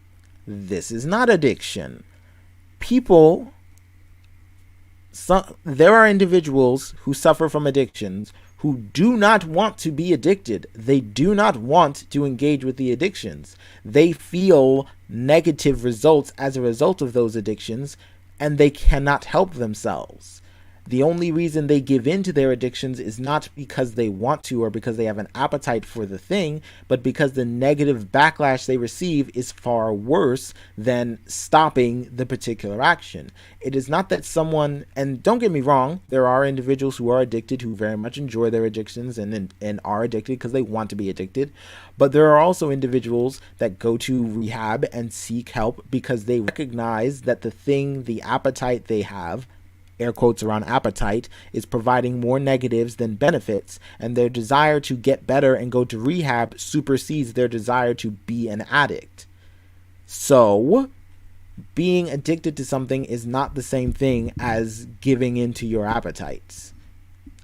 this is not addiction. There are individuals who suffer from addictions who do not want to be addicted. They do not want to engage with the addictions. They feel negative results as a result of those addictions, and they cannot help themselves. The only reason they give in to their addictions is not because they want to or because they have an appetite for the thing, but because the negative backlash they receive is far worse than stopping the particular action. It is not that someone, and don't get me wrong, there are individuals who are addicted who very much enjoy their addictions and are addicted because they want to be addicted. But there are also individuals that go to rehab and seek help because they recognize that the thing, the appetite they have, air quotes around appetite, is providing more negatives than benefits, and their desire to get better and go to rehab supersedes their desire to be an addict. So, being addicted to something is not the same thing as giving into your appetites.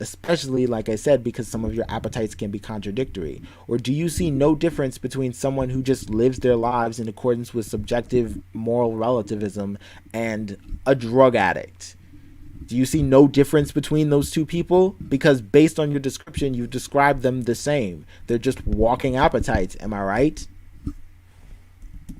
Especially, like I said, because some of your appetites can be contradictory. Or do you see no difference between someone who just lives their lives in accordance with subjective moral relativism and a drug addict? Do you see no difference between those two people? Because based on your description, you've described them the same. They're just walking appetites. Am I right?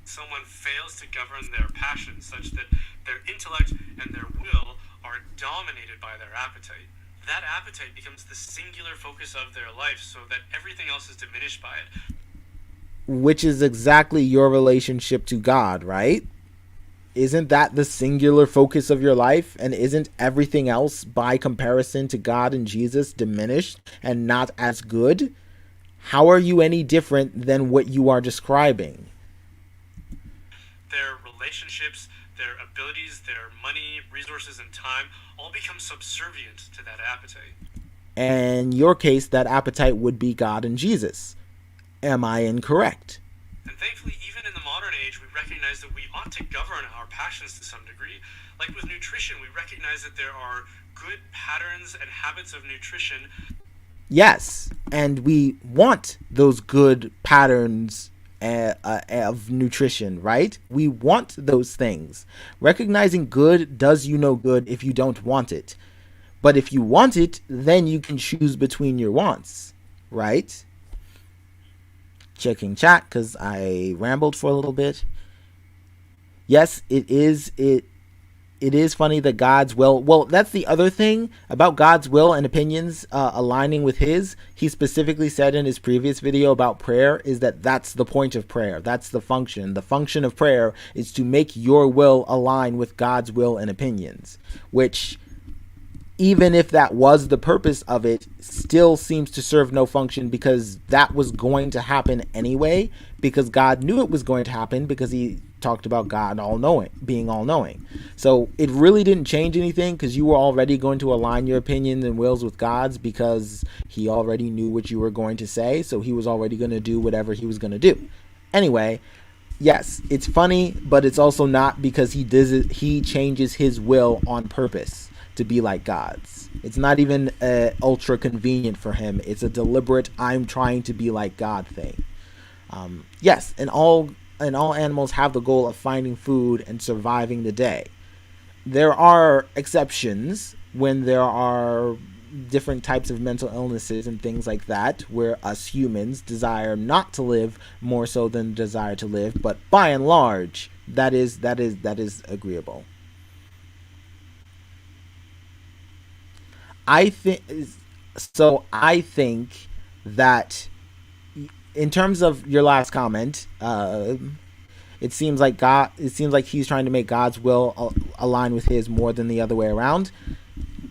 Someone fails to govern their passions such that their intellect and their will are dominated by their appetite. That appetite becomes the singular focus of their life so that everything else is diminished by it. Which is exactly your relationship to God, right? Isn't that the singular focus of your life? And isn't everything else by comparison to God and Jesus diminished and not as good? How are you any different than what you are describing? Their relationships, their abilities, their money, resources, and time all become subservient to that appetite. And in your case, that appetite would be God and Jesus. Am I incorrect? And thankfully, even in the modern age, we recognize that we ought to govern our passions to some degree. Like with nutrition, we recognize that there are good patterns and habits of nutrition. Yes, and we want those good patterns of nutrition, right? We want those things. Recognizing good does you no good if you don't want it. But if you want it, then you can choose between your wants, right? Checking chat because I rambled for a little bit. Yes, it is funny that God's will. Well, that's the other thing about God's will and opinions aligning with his. He specifically said in his previous video about prayer is that that's the point of prayer. That's the function. The function of prayer is to make your will align with God's will and opinions, which, even if that was the purpose of it, still seems to serve no function because that was going to happen anyway, because God knew it was going to happen because he talked about God all-knowing, being all-knowing. So it really didn't change anything because you were already going to align your opinions and wills with God's because he already knew what you were going to say, so he was already going to do whatever he was going to do. Anyway, yes, it's funny, but it's also not because he does it, he changes his will on purpose to be like God's. It's not even ultra convenient for him. It's a deliberate I'm trying to be like God thing. Yes, and all animals have the goal of finding food and surviving the day. There are exceptions when there are different types of mental illnesses and things like that where us humans desire not to live more so than desire to live, but by and large that is agreeable. I think that in terms of your last comment, it seems like he's trying to make God's will align with his more than the other way around.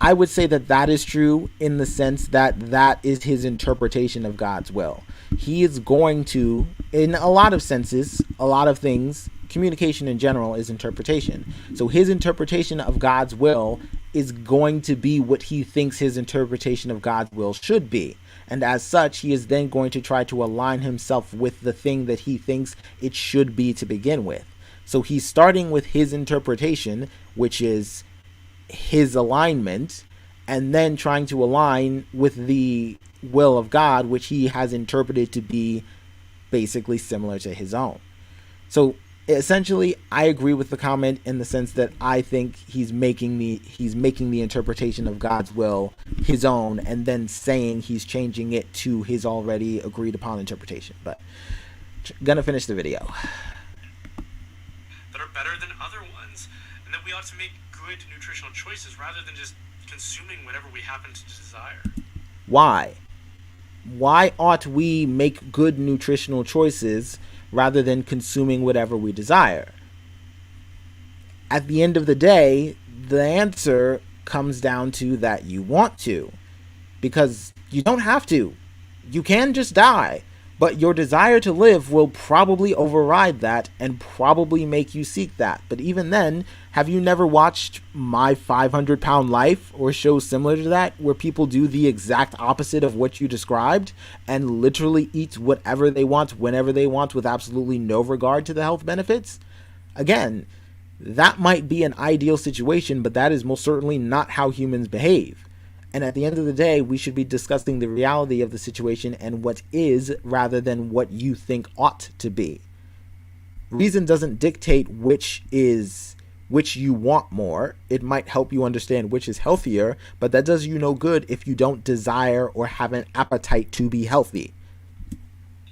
I would say that is true in the sense that is his interpretation of God's will. He is going to, in a lot of senses, a lot of things, communication in general is interpretation. So his interpretation of God's will is going to be what he thinks his interpretation of God's will should be. And as such, he is then going to try to align himself with the thing that he thinks it should be to begin with. So he's starting with his interpretation, which is his alignment, and then trying to align with the will of God, which he has interpreted to be basically similar to his own. So essentially, I agree with the comment in the sense that I think he's making the interpretation of God's will his own, and then saying he's changing it to his already agreed upon interpretation. But gonna finish the video. That are better than other ones, and that we ought to make good nutritional choices rather than just consuming whatever we happen to desire. Why? Why ought we make good nutritional choices rather than consuming whatever we desire? At the end of the day, the answer comes down to that you want to, because you don't have to. You can just die, but your desire to live will probably override that and probably make you seek that. But even then, have you never watched My 500-Pound Life or shows similar to that where people do the exact opposite of what you described and literally eat whatever they want whenever they want with absolutely no regard to the health benefits? Again, that might be an ideal situation, but that is most certainly not how humans behave. And at the end of the day, we should be discussing the reality of the situation and what is rather than what you think ought to be. Reason doesn't dictate which you want more. It might help you understand which is healthier, but that does you no good if you don't desire or have an appetite to be healthy.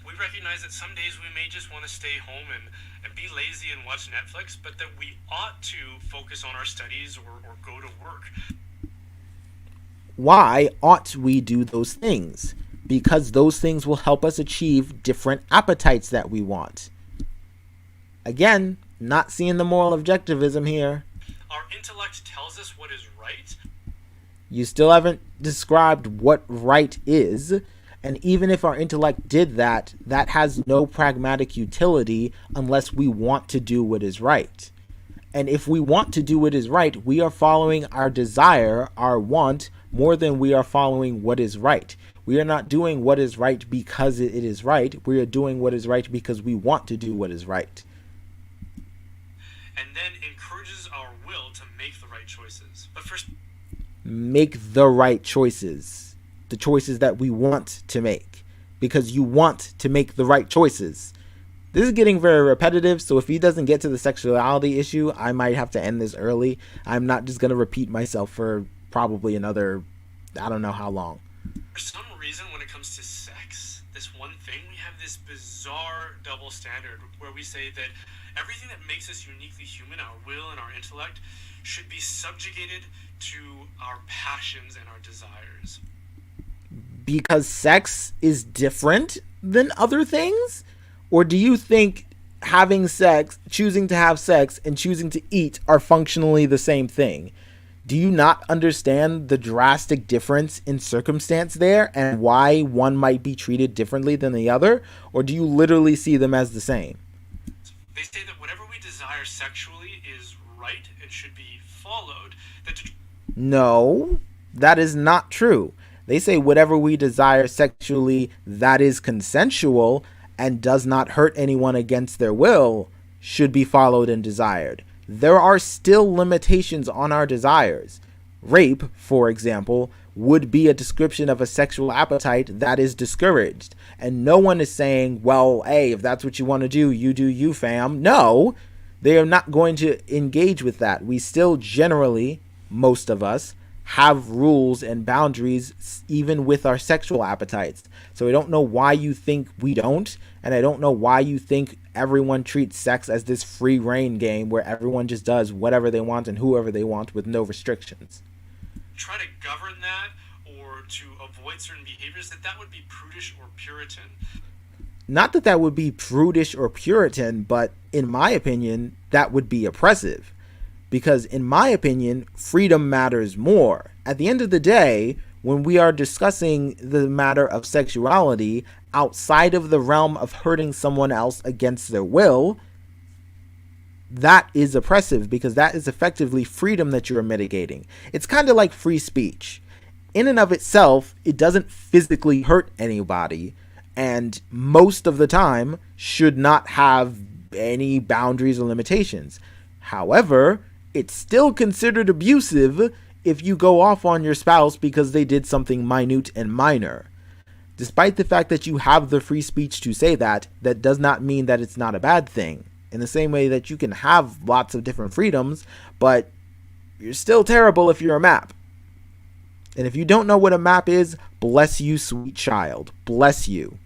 We recognize that some days we may just want to stay home and be lazy and watch Netflix, but that we ought to focus on our studies or go to work. Why ought we do those things? Because those things will help us achieve different appetites that we want. Again, not seeing the moral objectivism here. Our intellect tells us what is right. You still haven't described what right is, and even if our intellect did that, that has no pragmatic utility unless we want to do what is right. And if we want to do what is right, we are following our desire, our want, more than we are following what is right. We are not doing what is right because it is right. We are doing what is right because we want to do what is right. And then encourages our will to make the right choices. But first, make the right choices. The choices that we want to make. Because you want to make the right choices. This is getting very repetitive, so if he doesn't get to the sexuality issue, I might have to end this early. I'm not just going to repeat myself for probably another, I don't know how long. For some reason, when it comes to sex, this one thing, we have this bizarre double standard where we say that everything that makes us uniquely human, our will and our intellect, should be subjugated to our passions and our desires. Because sex is different than other things? Or do you think having sex, choosing to have sex, and choosing to eat are functionally the same thing? Do you not understand the drastic difference in circumstance there and why one might be treated differently than the other? Or do you literally see them as the same? They say that whatever we desire sexually is right and should be followed. No, that is not true. They say whatever we desire sexually that is consensual and does not hurt anyone against their will should be followed and desired. There are still limitations on our desires. Rape, for example, would be a description of a sexual appetite that is discouraged. And no one is saying, well, hey, if that's what you want to do you, fam. No, they are not going to engage with that. We still generally, most of us, have rules and boundaries even with our sexual appetites. So I don't know why you think we don't, and I don't know why you think everyone treats sex as this free reign game where everyone just does whatever they want and whoever they want with no restrictions. Try to govern that or to avoid certain behaviors, that would be prudish or Puritan. Not that that would be prudish or Puritan, but in my opinion, that would be oppressive. Because in my opinion, freedom matters more. At the end of the day, when we are discussing the matter of sexuality outside of the realm of hurting someone else against their will, that is oppressive because that is effectively freedom that you're mitigating. It's kind of like free speech. In and of itself, it doesn't physically hurt anybody, and most of the time should not have any boundaries or limitations. However, it's still considered abusive if you go off on your spouse because they did something minute and minor. Despite the fact that you have the free speech to say that, that does not mean that it's not a bad thing. In the same way that you can have lots of different freedoms, but you're still terrible if you're a map. And if you don't know what a map is, bless you, sweet child. Bless you.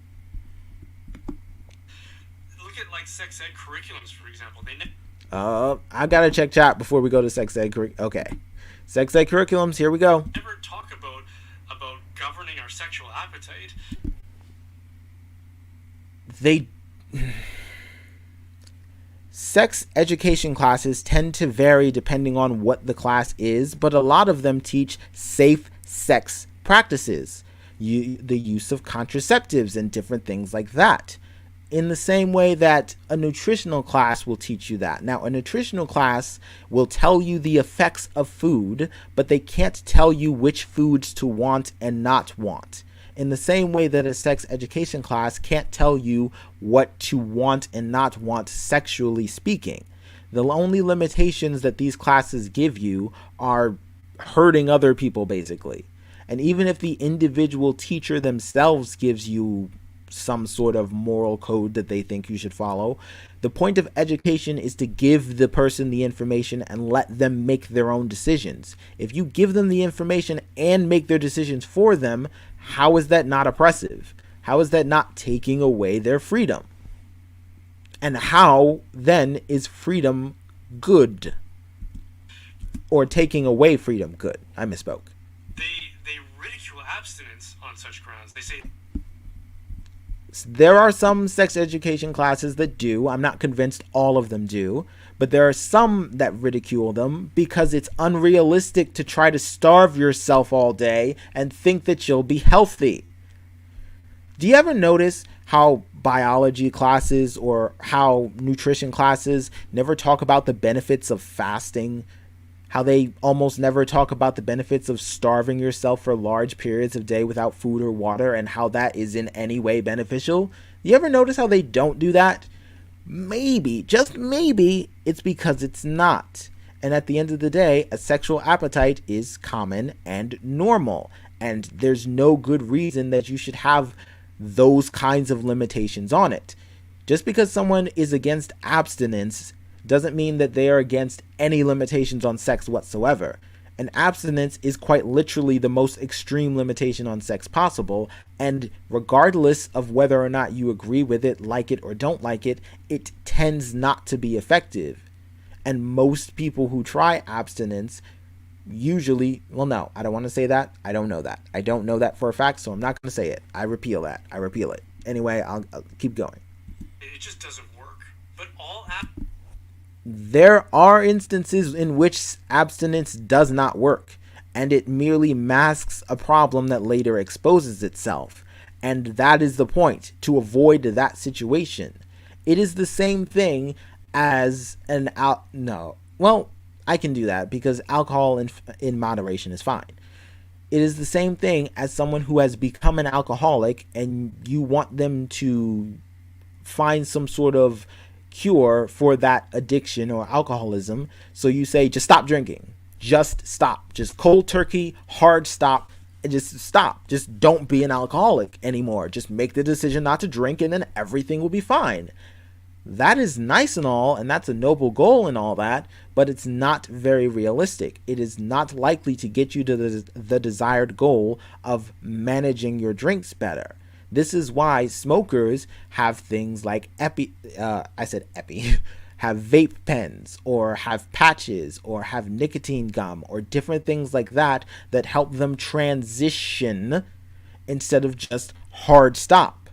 Look at like sex ed curriculums, for example. I gotta check chat before we go to sex ed. Okay. Sex ed curriculums, here we go. Never talk about governing our sexual appetite. They Sex education classes tend to vary depending on what the class is, but a lot of them teach safe sex practices, the use of contraceptives and different things like that, in the same way that a nutritional class will teach you that. Now, a nutritional class will tell you the effects of food, but they can't tell you which foods to want and not want. In the same way that a sex education class can't tell you what to want and not want sexually speaking. The only limitations that these classes give you are hurting other people, basically. And even if the individual teacher themselves gives you some sort of moral code that they think you should follow, the point of education is to give the person the information and let them make their own decisions. If you give them the information and make their decisions for them, how is that not oppressive? How is that not taking away their freedom? And how then is freedom good? Or taking away freedom good? I misspoke. They ridicule abstinence on such grounds. They say there are some sex education classes that do. I'm not convinced all of them do. But there are some that ridicule them because it's unrealistic to try to starve yourself all day and think that you'll be healthy. Do you ever notice how biology classes or how nutrition classes never talk about the benefits of fasting? How they almost never talk about the benefits of starving yourself for large periods of day without food or water and how that is in any way beneficial? You ever notice how they don't do that? Maybe, just maybe, it's because it's not. And at the end of the day, a sexual appetite is common and normal. And there's no good reason that you should have those kinds of limitations on it. Just because someone is against abstinence doesn't mean that they are against any limitations on sex whatsoever. And abstinence is quite literally the most extreme limitation on sex possible, and regardless of whether or not you agree with it, like it, or don't like it, it tends not to be effective. And most people who try abstinence usually, well, no, I don't want to say that. I don't know that. I don't know that for a fact, so I'm not going to say it. I repeal that. I repeal it. Anyway, I'll keep going. It just doesn't work. But all there are instances in which abstinence does not work, and it merely masks a problem that later exposes itself. And that is the point, to avoid that situation. It is the same thing as I can do that because alcohol in moderation is fine. It is the same thing as someone who has become an alcoholic and you want them to find some sort of cure for that addiction or alcoholism. So you say, just stop drinking. Just stop. Just cold turkey, hard stop. And just stop. Just don't be an alcoholic anymore. Just make the decision not to drink and then everything will be fine. That is nice and all, and that's a noble goal and all that, but it's not very realistic. It is not likely to get you to the desired goal of managing your drinks better. This is why smokers have things like have vape pens or have patches or have nicotine gum or different things like that that help them transition instead of just hard stop,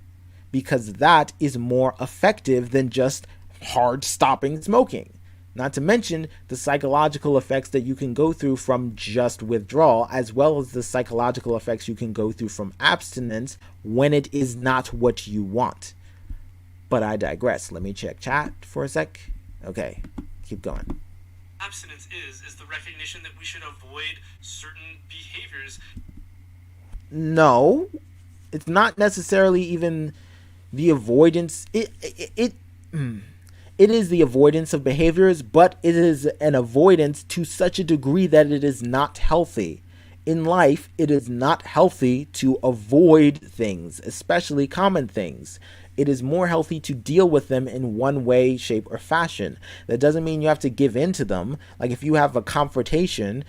because that is more effective than just hard stopping smoking. Not to mention the psychological effects that you can go through from just withdrawal, as well as the psychological effects you can go through from abstinence when it is not what you want. But I digress. Let me check chat for a sec. Okay, keep going. Abstinence is the recognition that we should avoid certain behaviors. No, it's not necessarily even the avoidance. It is the avoidance of behaviors, but it is an avoidance to such a degree that it is not healthy. In life, it is not healthy to avoid things, especially common things. It is more healthy to deal with them in one way, shape, or fashion. That doesn't mean you have to give in to them. Like if you have a confrontation,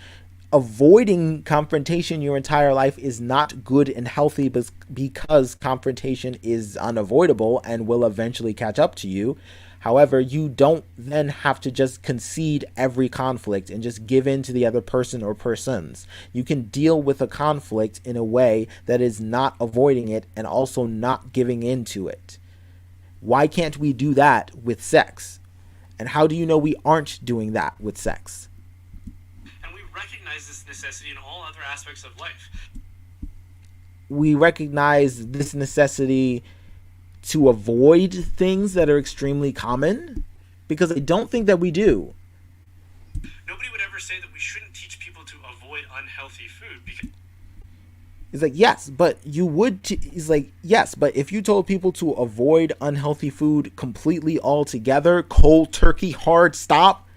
avoiding confrontation your entire life is not good and healthy because confrontation is unavoidable and will eventually catch up to you. However, you don't then have to just concede every conflict and just give in to the other person or persons. You can deal with a conflict in a way that is not avoiding it and also not giving in to it. Why can't we do that with sex? And how do you know we aren't doing that with sex? And we recognize this necessity in all other aspects of life. We recognize this necessity to avoid things that are extremely common, because I don't think that we do. Nobody would ever say that we shouldn't teach people to avoid unhealthy food because He's like, yes, but you would. He's like, yes, but if you told people to avoid unhealthy food completely altogether, cold turkey, hard stop,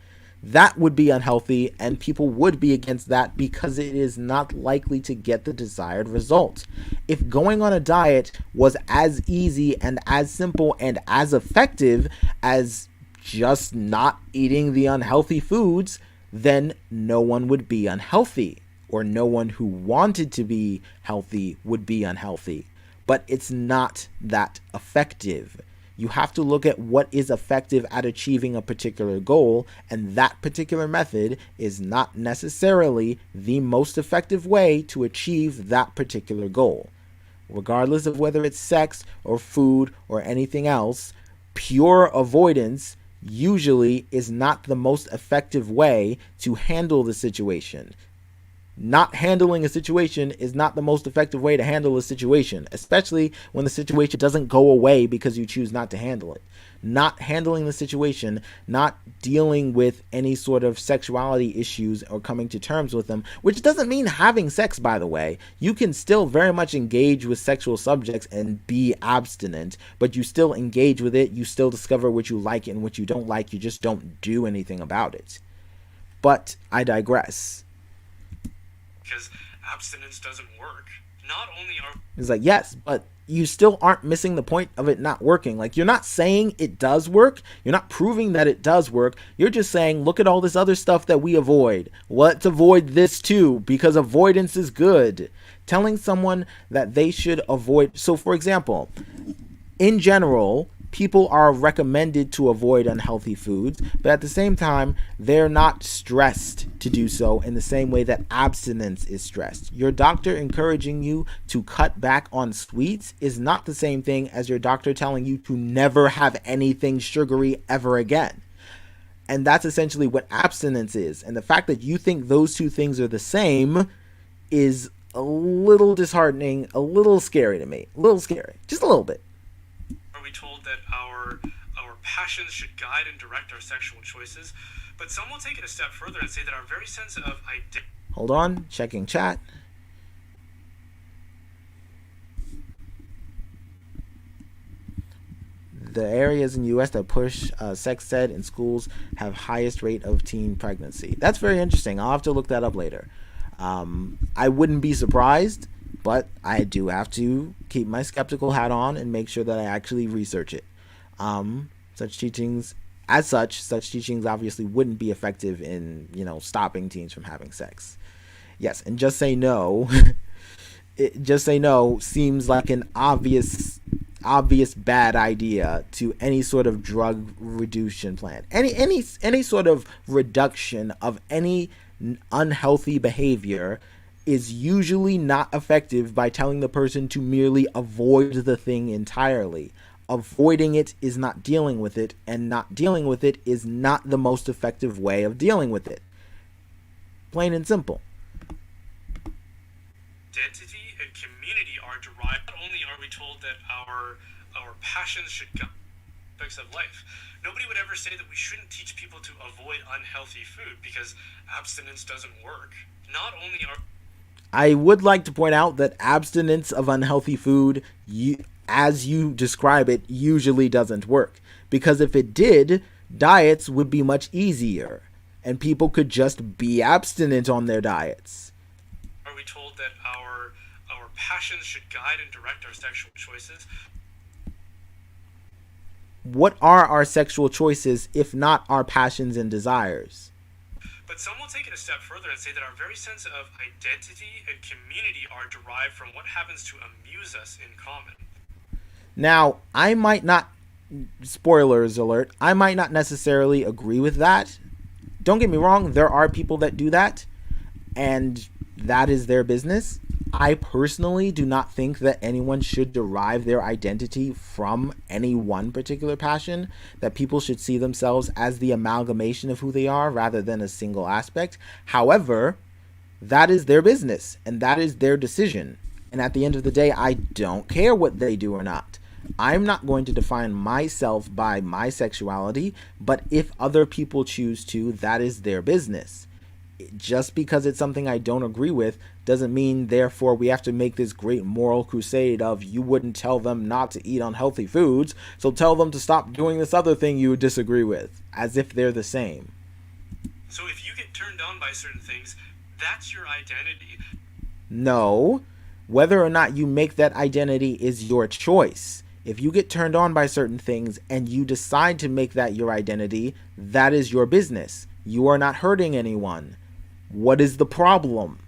that would be unhealthy, and people would be against that because it is not likely to get the desired result. If going on a diet was as easy and as simple and as effective as just not eating the unhealthy foods, then no one would be unhealthy, or no one who wanted to be healthy would be unhealthy. But it's not that effective. You have to look at what is effective at achieving a particular goal, and that particular method is not necessarily the most effective way to achieve that particular goal. Regardless of whether it's sex or food or anything else, pure avoidance usually is not the most effective way to handle the situation. Not handling a situation is not the most effective way to handle a situation, especially when the situation doesn't go away because you choose not to handle it. Not handling the situation, not dealing with any sort of sexuality issues or coming to terms with them, which doesn't mean having sex, by the way. You can still very much engage with sexual subjects and be abstinent, but you still engage with it. You still discover what you like and what you don't like. You just don't do anything about it. But I digress. because abstinence doesn't work. Not only are It's like, yes, but you still aren't missing the point of it not working. Like, you're not saying it does work. You're not proving that it does work. You're just saying, look at all this other stuff that we avoid. Let's avoid this too, because avoidance is good. Telling someone that they should avoid. So, for example, in general, people are recommended to avoid unhealthy foods, but at the same time, they're not stressed to do so in the same way that abstinence is stressed. Your doctor encouraging you to cut back on sweets is not the same thing as your doctor telling you to never have anything sugary ever again. And that's essentially what abstinence is. And the fact that you think those two things are the same is a little disheartening, a little scary to me. A little scary. Just a little bit. we told that our passions should guide and direct our sexual choices, but some will take it a step further and say that our very sense of identity. Hold on, checking chat. The areas in the U.S. that push sex ed in schools have highest rate of teen pregnancy. That's very interesting. I'll have to look that up later. I wouldn't be surprised, but I do have to keep my skeptical hat on and make sure that I actually research it. Such teachings obviously wouldn't be effective in, stopping teens from having sex. Yes, and just say no. Just say no seems like an obvious bad idea to any sort of drug reduction plan. Any sort of reduction of any unhealthy behavior is usually not effective by telling the person to merely avoid the thing entirely. Avoiding it is not dealing with it, and not dealing with it is not the most effective way of dealing with it. Plain and simple. Identity and community are derived. Not only are we told that our passions should guide aspects of life. Nobody would ever say that we shouldn't teach people to avoid unhealthy food because abstinence doesn't work. Not only are I would like to point out that abstinence of unhealthy food, as you describe it, usually doesn't work. Because if it did, diets would be much easier, and people could just be abstinent on their diets. Are we told that our passions should guide and direct our sexual choices? What are our sexual choices if not our passions and desires? But some will take it a step further and say that our very sense of identity and community are derived from what happens to amuse us in common. Now, I might not spoilers alert, I might not necessarily agree with that. Don't get me wrong, there are people that do that, and that is their business. I personally do not think that anyone should derive their identity from any one particular passion, that people should see themselves as the amalgamation of who they are rather than a single aspect. However, that is their business and that is their decision. And at the end of the day, I don't care what they do or not. I'm not going to define myself by my sexuality, but if other people choose to, that is their business. Just because it's something I don't agree with doesn't mean, therefore, we have to make this great moral crusade of you wouldn't tell them not to eat unhealthy foods, so tell them to stop doing this other thing you disagree with, as if they're the same. So if you get turned on by certain things, that's your identity. No, whether or not you make that identity is your choice. If you get turned on by certain things and you decide to make that your identity, that is your business. You are not hurting anyone. What is the problem?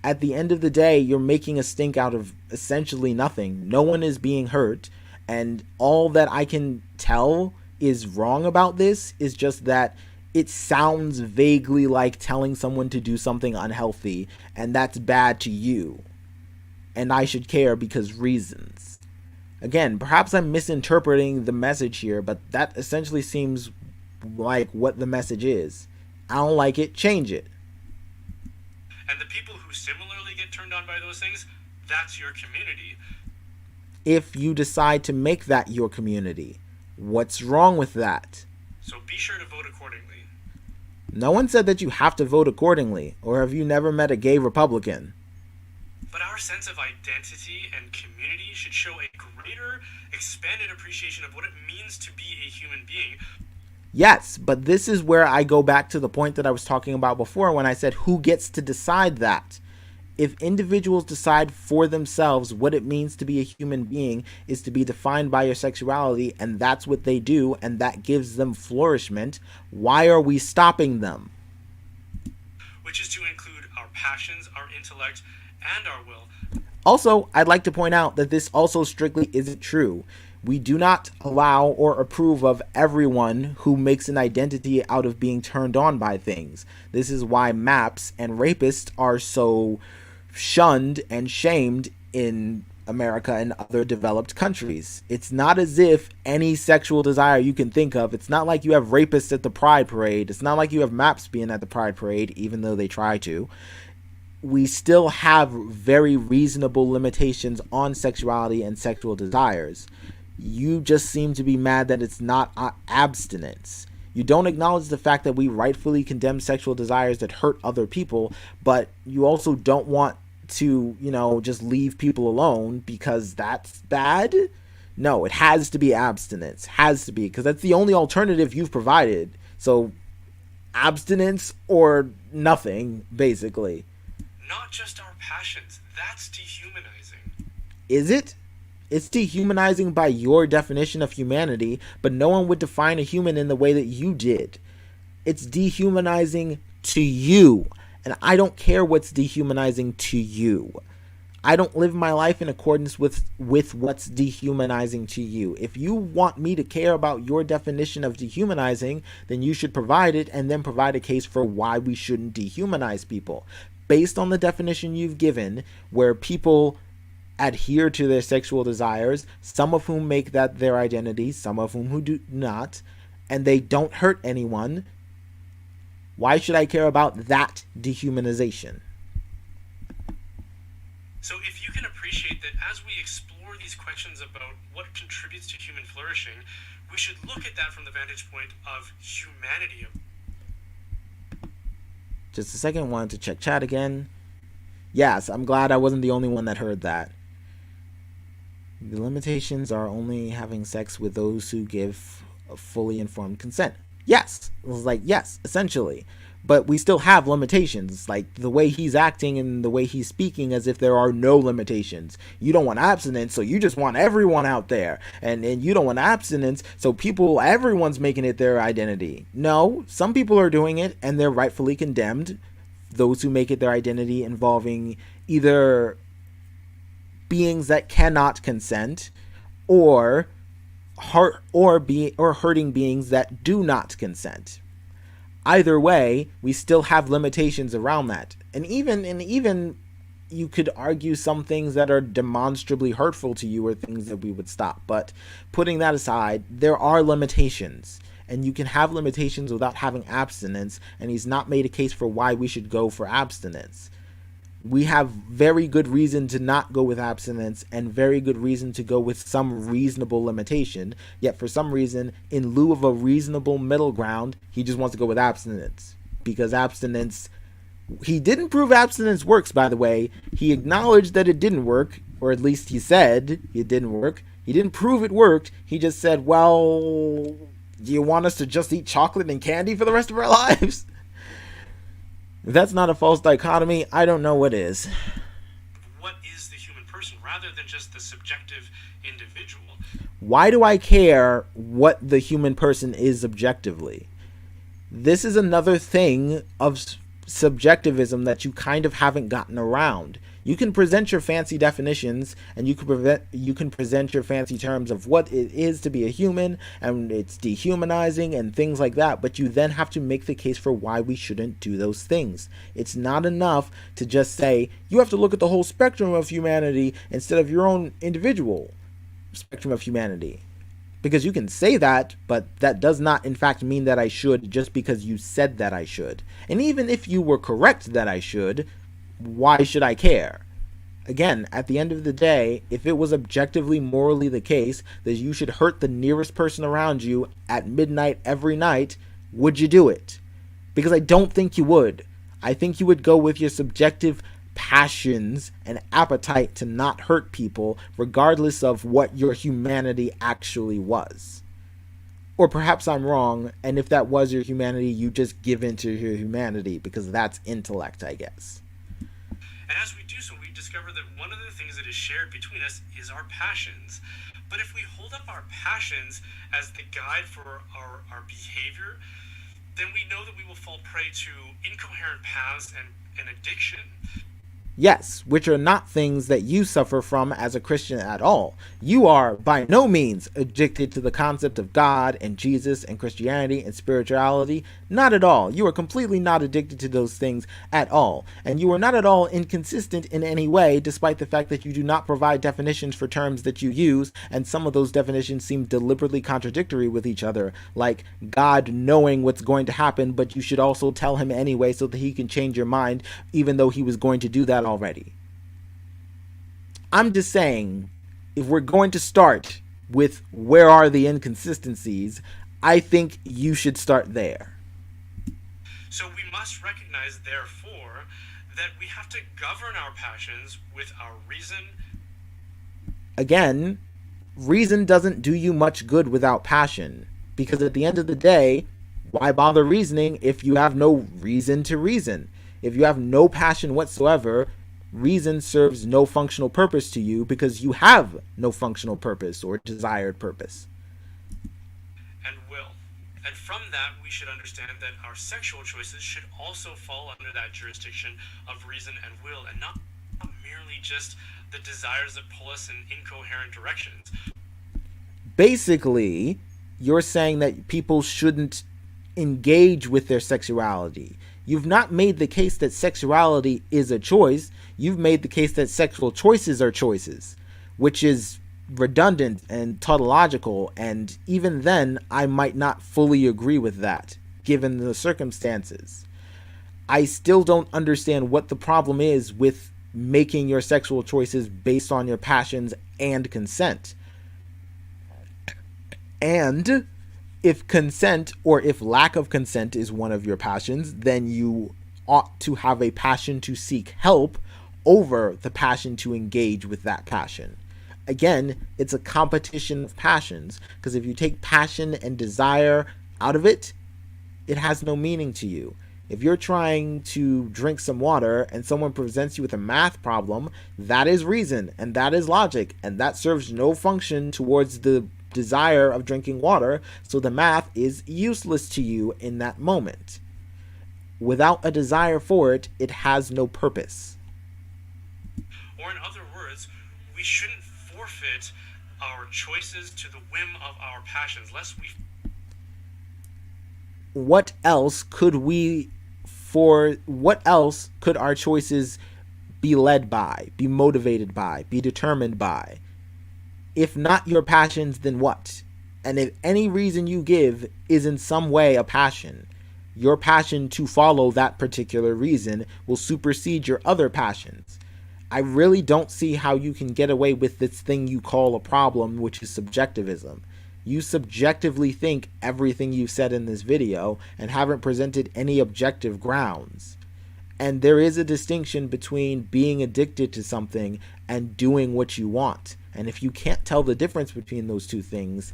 At the end of the day, you're making a stink out of essentially nothing. No one is being hurt. And all that I can tell is wrong about this is just that it sounds vaguely like telling someone to do something unhealthy, and that's bad to you. And I should care because reasons. Again, perhaps I'm misinterpreting the message here, but that essentially seems like what the message is. I don't like it, change it. And the people who similarly get turned on by those things, that's your community. If you decide to make that your community, what's wrong with that? So be sure to vote accordingly. No one said that you have to vote accordingly, or have you never met a gay Republican? But our sense of identity and community should show a greater, expanded appreciation of what it means to be a human being. Yes, but this is where I go back to the point that I was talking about before when I said who gets to decide that. If individuals decide for themselves what it means to be a human being is to be defined by your sexuality, and that's what they do, and that gives them flourishment, why are we stopping them? Which is to include our passions, our intellect, and our will. Also, I'd like to point out that this also strictly isn't true. We do not allow or approve of everyone who makes an identity out of being turned on by things. This is why MAPS and rapists are so shunned and shamed in America and other developed countries. It's not as if any sexual desire you can think of, it's not like you have rapists at the Pride Parade. It's not like you have MAPS being at the Pride Parade, even though they try to. We still have very reasonable limitations on sexuality and sexual desires. You just seem to be mad that it's not abstinence. You don't acknowledge the fact that we rightfully condemn sexual desires that hurt other people, but you also don't want to, just leave people alone because that's bad. No, it has to be abstinence. Has to be, because that's the only alternative you've provided. So, abstinence or nothing, basically. Not just our passions. That's dehumanizing. Is it? It's dehumanizing by your definition of humanity, but no one would define a human in the way that you did. It's dehumanizing to you, and I don't care what's dehumanizing to you. I don't live my life in accordance with what's dehumanizing to you. If you want me to care about your definition of dehumanizing, then you should provide it and then provide a case for why we shouldn't dehumanize people. Based on the definition you've given, where people adhere to their sexual desires, some of whom make that their identity, some of whom who do not, and they don't hurt anyone, why should I care about that dehumanization? So if you can appreciate that as we explore these questions about what contributes to human flourishing, we should look at that from the vantage point of humanity. Just a second, wanted to check chat again. Yes, I'm glad I wasn't the only one that heard that. The limitations are only having sex with those who give a fully informed consent. Yes, it was like, yes, essentially. But we still have limitations, like the way he's acting and the way he's speaking as if there are no limitations. You don't want abstinence, so you just want everyone out there. And you don't want abstinence, so everyone's making it their identity. No, some people are doing it and they're rightfully condemned. Those who make it their identity involving either beings that cannot consent or hurting beings that do not consent. Either way, we still have limitations around that. And even you could argue some things that are demonstrably hurtful to you are things that we would stop. But putting that aside, there are limitations. And you can have limitations without having abstinence, and he's not made a case for why we should go for abstinence. We have very good reason to not go with abstinence and very good reason to go with some reasonable limitation. Yet for some reason, in lieu of a reasonable middle ground, he just wants to go with abstinence. Because abstinence, he didn't prove abstinence works, by the way. He acknowledged that it didn't work, or at least he said it didn't work. He didn't prove it worked. He just said, well, do you want us to just eat chocolate and candy for the rest of our lives? If that's not a false dichotomy, I don't know what is. What is the human person rather than just the subjective individual? Why do I care what the human person is objectively? This is another thing of subjectivism that you kind of haven't gotten around. You can present your fancy definitions and you can present your fancy terms of what it is to be a human, and it's dehumanizing and things like that, but you then have to make the case for why we shouldn't do those things. It's not enough to just say you have to look at the whole spectrum of humanity instead of your own individual spectrum of humanity. Because you can say that, but that does not in fact mean that I should just because you said that I should. And even if you were correct that I should, why should I care? Again, at the end of the day, if it was objectively morally the case that you should hurt the nearest person around you at midnight every night, would you do it? Because I don't think you would. I think you would go with your subjective passions and appetite to not hurt people regardless of what your humanity actually was. Or perhaps I'm wrong, and if that was your humanity, you just give in to your humanity because that's intellect, I guess. And as we do so, we discover that one of the things that is shared between us is our passions. But if we hold up our passions as the guide for our behavior, then we know that we will fall prey to incoherent paths and addiction. Yes, which are not things that you suffer from as a Christian at all. You are by no means addicted to the concept of God and Jesus and Christianity and spirituality. Not at all. You are completely not addicted to those things at all. And you are not at all inconsistent in any way, despite the fact that you do not provide definitions for terms that you use, and some of those definitions seem deliberately contradictory with each other, like God knowing what's going to happen, but you should also tell him anyway so that he can change your mind, even though he was going to do that already. I'm just saying, if we're going to start with where are the inconsistencies, I think you should start there. So we must recognize, therefore, that we have to govern our passions with our reason. Again, reason doesn't do you much good without passion, because at the end of the day, why bother reasoning if you have no reason to reason? If you have no passion whatsoever, reason serves no functional purpose to you because you have no functional purpose or desired purpose. And will. And from that, we should understand that our sexual choices should also fall under that jurisdiction of reason and will, and not merely just the desires that pull us in incoherent directions. Basically, you're saying that people shouldn't engage with their sexuality. You've not made the case that sexuality is a choice. You've made the case that sexual choices are choices, which is redundant and tautological, and even then, I might not fully agree with that, given the circumstances. I still don't understand what the problem is with making your sexual choices based on your passions and consent. And if consent or if lack of consent is one of your passions, then you ought to have a passion to seek help over the passion to engage with that passion. Again, it's a competition of passions, because if you take passion and desire out of it, it has no meaning to you. If you're trying to drink some water and someone presents you with a math problem, that is reason and that is logic, and that serves no function towards the desire of drinking water, so the math is useless to you in that moment. Without a desire for it, it has no purpose. Or in other words, we shouldn't forfeit our choices to the whim of our passions, lest we. What else could our choices be led by, be motivated by, be determined by? If not your passions, then what? And if any reason you give is in some way a passion, your passion to follow that particular reason will supersede your other passions. I really don't see how you can get away with this thing you call a problem, which is subjectivism. You subjectively think everything you said in this video and haven't presented any objective grounds. And there is a distinction between being addicted to something and doing what you want. And if you can't tell the difference between those two things,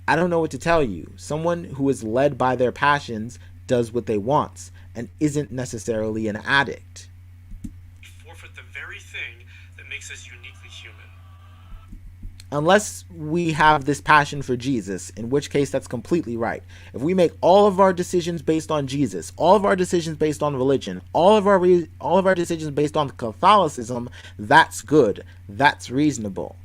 I don't know what to tell you. Someone who is led by their passions does what they want and isn't necessarily an addict. Forfeit the very thing that makes us uniquely human. Unless we have this passion for Jesus, in which case that's completely right. If we make all of our decisions based on Jesus, all of our decisions based on religion, all of our decisions based on Catholicism, that's good. That's reasonable.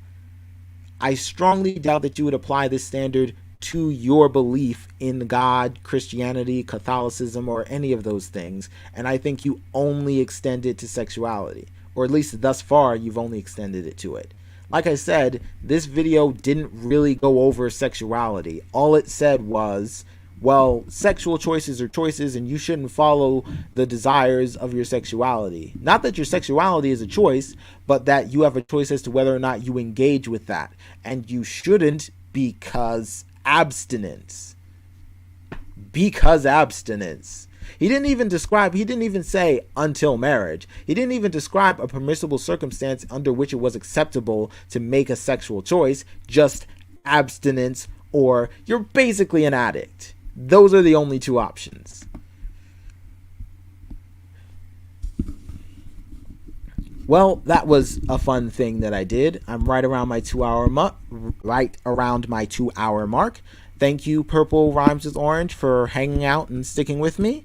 I strongly doubt that you would apply this standard to your belief in God, Christianity, Catholicism, or any of those things. And I think you only extend it to sexuality, or at least thus far, you've only extended it to it. Like I said, this video didn't really go over sexuality. All it said was, well, sexual choices are choices and you shouldn't follow the desires of your sexuality. Not that your sexuality is a choice, but that you have a choice as to whether or not you engage with that. And you shouldn't because abstinence. Because abstinence. He didn't even say until marriage. He didn't even describe a permissible circumstance under which it was acceptable to make a sexual choice, just abstinence or you're basically an addict. Those are the only two options. Well, that was a fun thing that I did. I'm right around my 2 hour mark. Thank you, Purple Rhymes with Orange, for hanging out and sticking with me.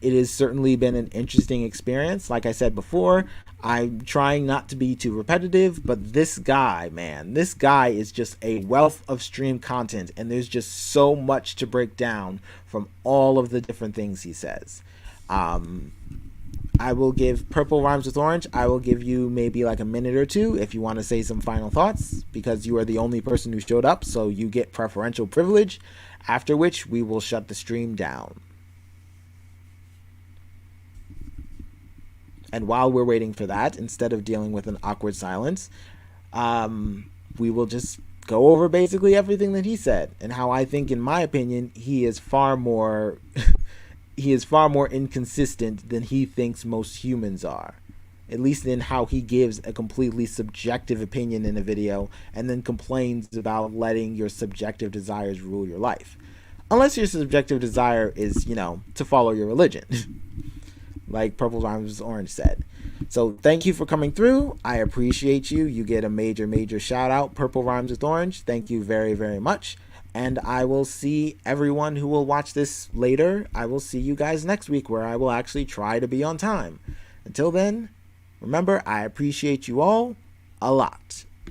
It has certainly been an interesting experience. Like I said before, I'm trying not to be too repetitive, but this guy is just a wealth of stream content, and there's just so much to break down from all of the different things he says. I will give Purple Rhymes with Orange, I will give you maybe like a minute or two if you want to say some final thoughts, because you are the only person who showed up, so you get preferential privilege, after which we will shut the stream down. And while we're waiting for that, instead of dealing with an awkward silence, we will just go over basically everything that he said and how I think, in my opinion, he is far more inconsistent than he thinks most humans are. At least in how he gives a completely subjective opinion in a video and then complains about letting your subjective desires rule your life. Unless your subjective desire is, to follow your religion. Like Purple Rhymes with Orange said. So thank you for coming through. I appreciate you. You get a major shout out, Purple Rhymes with Orange. Thank you very, very much. And I will see everyone who will watch this later. I will see you guys next week, where I will actually try to be on time. Until then, remember, I appreciate you all a lot.